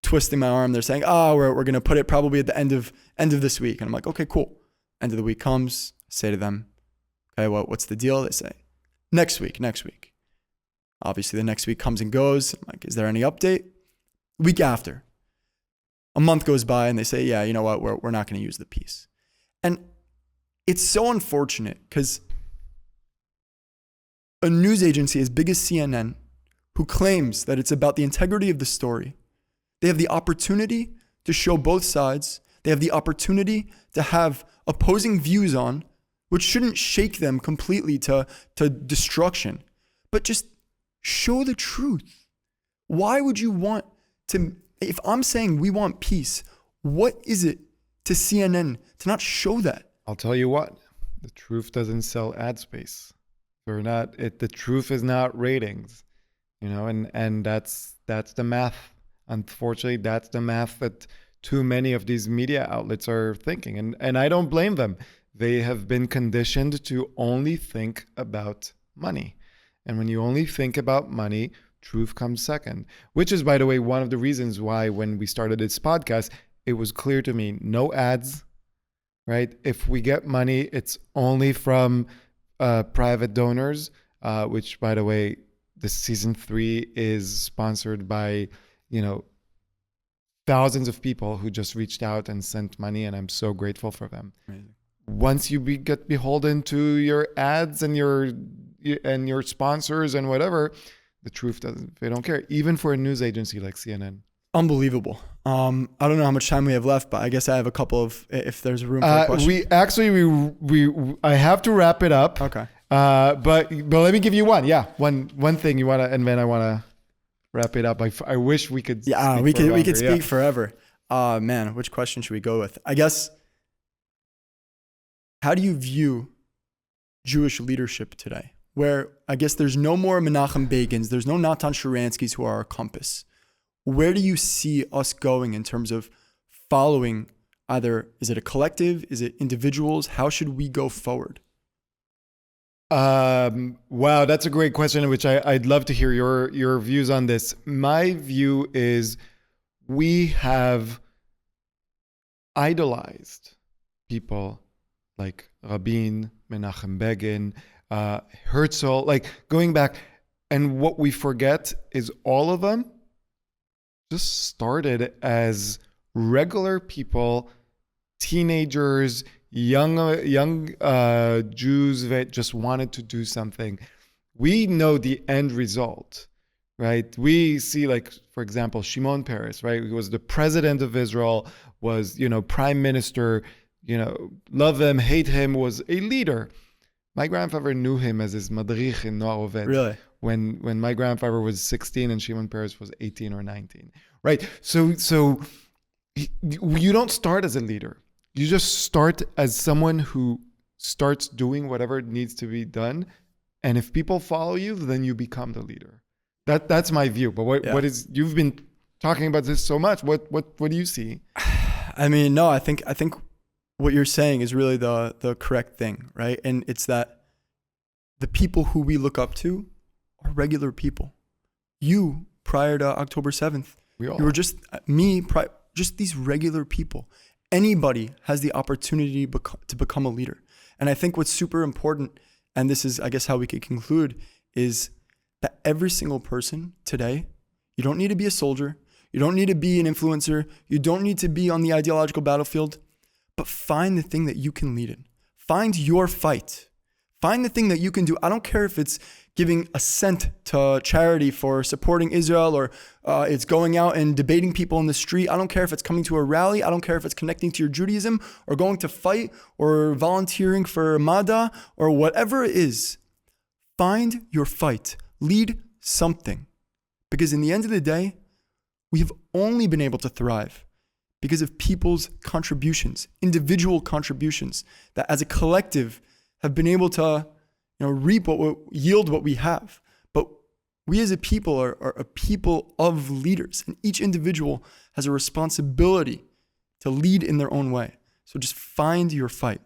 twisting my arm, they're saying, we're going to put it probably at the end of this week. And I'm like, okay, cool. End of the week comes, I say to them, okay, well, what's the deal? They say, next week. Obviously, the next week comes and goes. I'm like, is there any update? Week after. A month goes by and they say, yeah, you know what? We're not going to use the piece. And it's so unfortunate because a news agency as big as CNN, who claims that it's about the integrity of the story, they have the opportunity to show both sides. They have the opportunity to have opposing views on, which shouldn't shake them completely to destruction, but just show the truth. Why would you want to, if I'm saying we want peace, what is it to CNN to not show that? I'll tell you what, the truth doesn't sell ad space. The truth is not ratings, and that's the math. Unfortunately, that's the math that too many of these media outlets are thinking. And I don't blame them. They have been conditioned to only think about money. And when you only think about money, truth comes second, which is, by the way, one of the reasons why when we started this podcast, it was clear to me, no ads, right? If we get money, it's only from private donors, which, by the way, this season 3 is sponsored by thousands of people who just reached out and sent money, and I'm so grateful for them. Amazing. Once you get beholden to your ads and your sponsors and whatever, the truth they don't care, even for a news agency like CNN. Unbelievable. I don't know how much time we have left, but I guess I have a couple of, if there's room for a question. I have to wrap it up. Okay. But let me give you one. Yeah, one thing you want to, and then I want to wrap it up. I wish we could. Yeah, we could speak forever. Man, which question should we go with? I guess, how do you view Jewish leadership today? Where I guess there's no more Menachem Begins, there's no Natan Sharansky's who are our compass. Where do you see us going in terms of following either, is it a collective? Is it individuals? How should we go forward? Wow, that's a great question, which I'd love to hear your views on this. My view is we have idolized people like Rabin, Menachem Begin, Herzl, like going back. And what we forget is all of them just started as regular people, teenagers, young Jews that just wanted to do something. We know the end result, right? We see, like, for example, Shimon Peres, right? He was the president of Israel, was, prime minister, love him, hate him, was a leader. My grandfather knew him as his madrich in Noar Oved. Really? When my grandfather was 16 and Shimon Peres was 18 or 19, right? So you don't start as a leader. You just start as someone who starts doing whatever needs to be done. And if people follow you, then you become the leader. That's my view. But what is, you've been talking about this so much. What do you see? I mean, no, I think what you're saying is really the correct thing, right? And it's that the people who we look up to are regular people. You, prior to October 7th, you were just just these regular people. Anybody has the opportunity to become a leader. And I think what's super important, and this is, I guess, how we could conclude, is that every single person today, you don't need to be a soldier, you don't need to be an influencer, you don't need to be on the ideological battlefield, but find the thing that you can lead in. Find your fight. Find the thing that you can do. I don't care if it's giving a cent to charity for supporting Israel, or it's going out and debating people in the street. I don't care if it's coming to a rally. I don't care if it's connecting to your Judaism or going to fight or volunteering for MADA or whatever it is. Find your fight. Lead something. Because in the end of the day, we have only been able to thrive because of people's contributions, individual contributions, that as a collective have been able to reap yield what we have. But we as a people are a people of leaders, and each individual has a responsibility to lead in their own way. So just find your fight.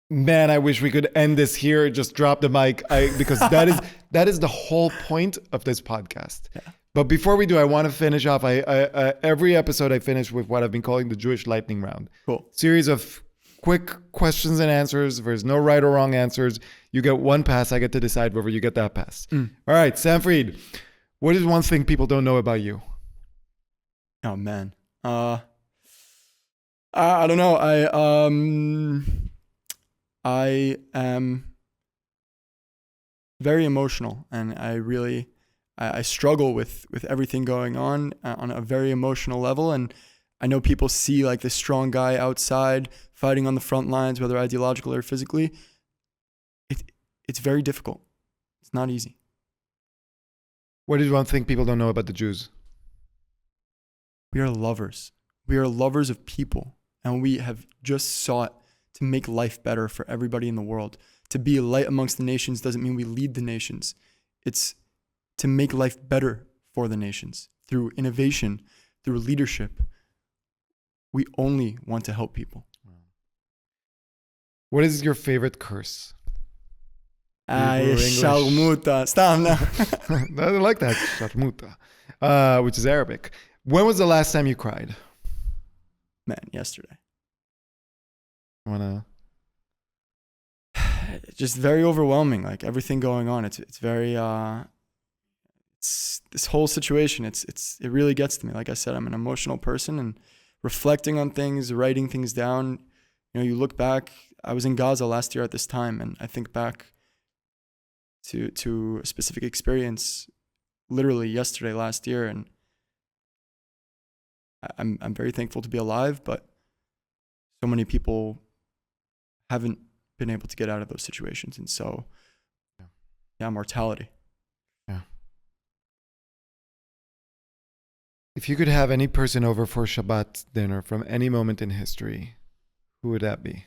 Man, I wish we could end this here. Just drop the mic, because that is the whole point of this podcast. Yeah. But before we do, I want to finish off. Every episode I finish with what I've been calling the Jewish lightning round. Cool. Series of quick questions and answers. There's no right or wrong answers. You get one pass. I get to decide whether you get that pass. All right, Sanfried, what is one thing people don't know about you? Oh man, I don't know. I am very emotional, and I struggle with everything going on a very emotional level. And I know people see like this strong guy outside fighting on the front lines, whether ideological or physically. It's very difficult. It's not easy. What is one thing people don't know about the Jews? We are lovers. We are lovers of people, and we have just sought to make life better for everybody in the world. To be a light amongst the nations doesn't mean we lead the nations. It's to make life better for the nations through innovation, through leadership. We only want to help people. What is your favorite curse? Sharmuta. Stop now. I like that. Sharmuta, which is Arabic. When was the last time you cried? Man, yesterday. Just very overwhelming, like everything going on. It's very it's this whole situation. It really gets to me. Like I said, I'm an emotional person, and reflecting on things, writing things down. You look back. I was in Gaza last year at this time, and I think back to a specific experience, literally yesterday, last year, and I'm very thankful to be alive. But so many people haven't been able to get out of those situations, and so mortality. If you could have any person over for Shabbat dinner from any moment in history, who would that be?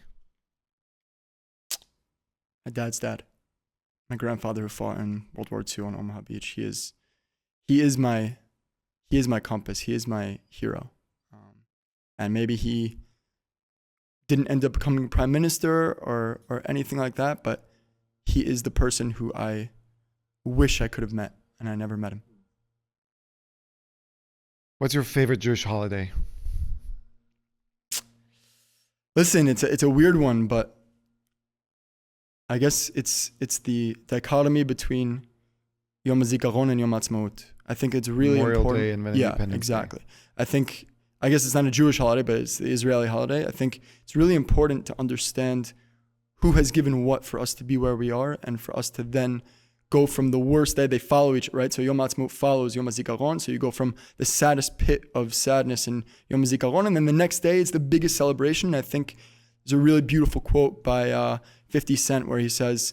My dad's dad, my grandfather who fought in World War II on Omaha Beach. He is my compass. He is my hero, and maybe he didn't end up becoming prime minister or anything like that, but he is the person who I wish I could have met, and I never met him. What's your favorite Jewish holiday? Listen, it's a weird one, but I guess it's the dichotomy between Yom HaZikaron and Yom HaAtzmaut. I think it's really Memorial important. Day and Independence Day. Exactly. I guess it's not a Jewish holiday, but it's the Israeli holiday. I think it's really important to understand who has given what for us to be where we are, and for us to then go from the worst day. They follow each, right? So Yom HaAtzmaut follows Yom HaZikaron. So you go from the saddest pit of sadness in Yom HaZikaron, and then the next day it's the biggest celebration. I think there's a really beautiful quote by 50 Cent where he says,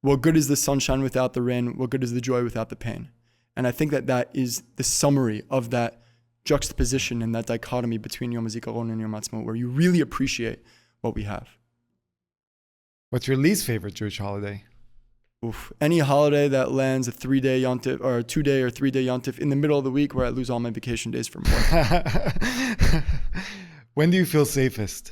"What good is the sunshine without the rain? What good is the joy without the pain?" And I think that is the summary of that juxtaposition and that dichotomy between Yom HaZikaron and Yom HaAtzmaut, where you really appreciate what we have. What's your least favorite Jewish holiday? Any holiday that lands a 3-day yontif or a 2-day or 3-day yontif in the middle of the week, where I lose all my vacation days from work. When do you feel safest?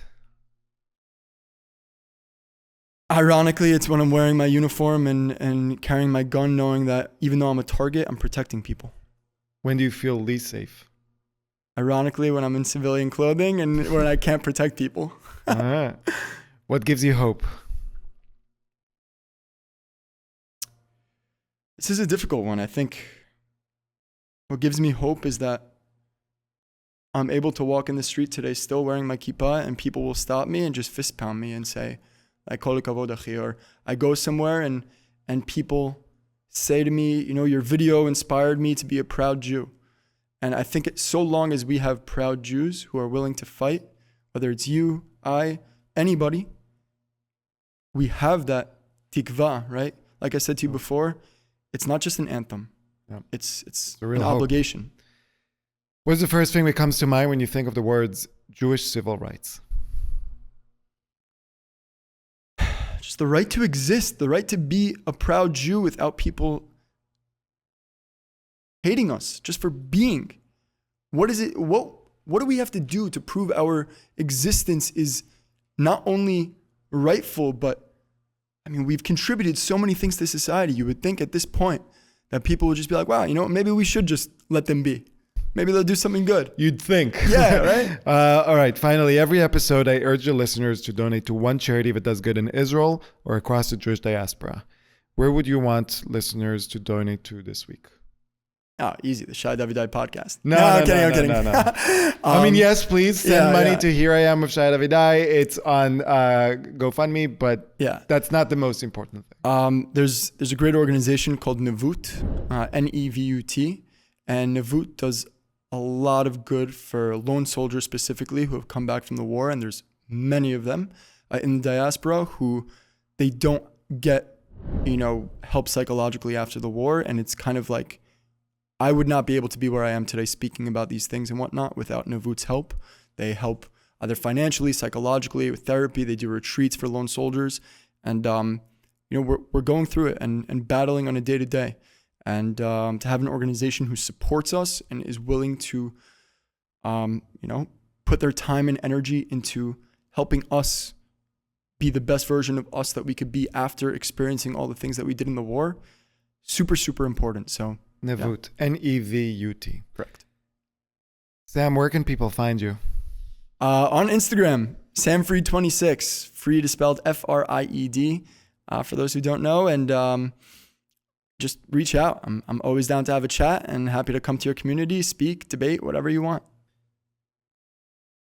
Ironically, it's when I'm wearing my uniform and carrying my gun, knowing that even though I'm a target, I'm protecting people. When do you feel least safe? Ironically, when I'm in civilian clothing and when I can't protect people. What gives you hope? This is a difficult one. I think what gives me hope is that I'm able to walk in the street today still wearing my kippah, and people will stop me and just fist pound me and say, like, kol kavod achi. Or I go somewhere and people say to me, your video inspired me to be a proud Jew. And I think so long as we have proud Jews who are willing to fight, whether it's you, I, anybody, we have that tikva, right? Like I said to you before, it's not just an anthem. Yeah. It's a real an hope. obligation. What's the first thing that comes to mind when you think of the words Jewish civil rights? Just the right to exist, the right to be a proud Jew without people hating us just for being. What is it? What do we have to do to prove our existence is not only rightful, but we've contributed so many things to society. You would think at this point that people would just be like, wow, maybe we should just let them be. Maybe they'll do something good. You'd think. Yeah, right? All right. Finally, every episode, I urge the listeners to donate to one charity that does good in Israel or across the Jewish diaspora. Where would you want listeners to donate to this week? Oh, easy. The Shai Davidai podcast. I'm kidding. No. Yes, please send money to Here I Am with Shai Davidai. It's on GoFundMe, but that's not the most important thing. There's a great organization called Nevut, Nevut, and Nevut does a lot of good for lone soldiers specifically who have come back from the war, and there's many of them in the diaspora who they don't get, help psychologically after the war, and it's kind of like I would not be able to be where I am today speaking about these things and whatnot without Nevut's help. They help either financially, psychologically, with therapy. They do retreats for lone soldiers, and we're going through it and battling on a day-to-day. And to have an organization who supports us and is willing to, put their time and energy into helping us be the best version of us that we could be after experiencing all the things that we did in the war, super, super important. So Nevut, Nevut. Correct. Sam, where can people find you? On Instagram, SamFried26. Fried is spelled Fried, for those who don't know. And just reach out. I'm always down to have a chat and happy to come to your community, speak, debate, whatever you want.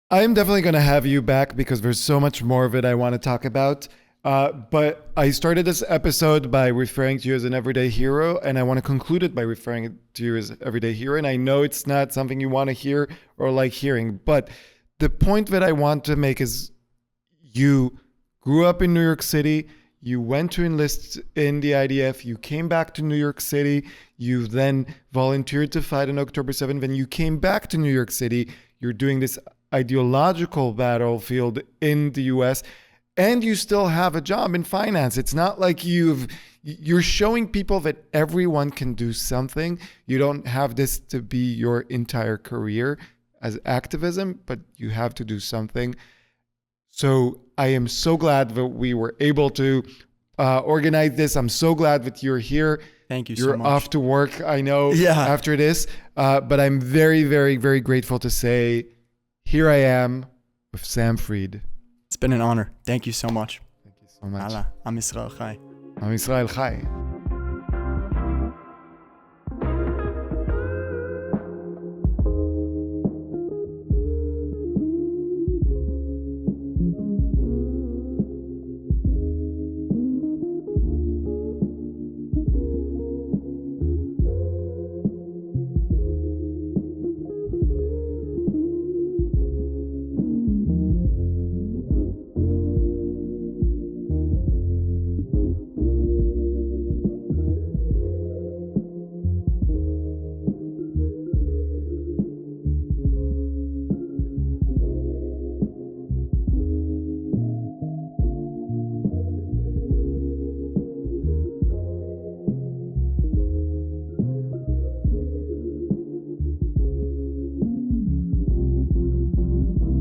I'm definitely going to have you back because there's so much more of it I want to talk about. But I started this episode by referring to you as an everyday hero, and I want to conclude it by referring to you as everyday hero. And I know it's not something you want to hear or like hearing, but the point that I want to make is you grew up in New York City. You went to enlist in the IDF. You came back to New York City. You then volunteered to fight on October 7th. Then you came back to New York City. You're doing this ideological battlefield in the US, and you still have a job in finance. It's not like you're showing people that everyone can do something. You don't have this to be your entire career as activism, but you have to do something. So I am so glad that we were able to organize this. I'm so glad that you're here. Thank you so much. You're off to work, I know, after this. But I'm very, very, very grateful to say, here I am with Sam Fried. It's been an honor. Thank you so much. Thank you so much. Am Israel Chai. Am Israel Chai.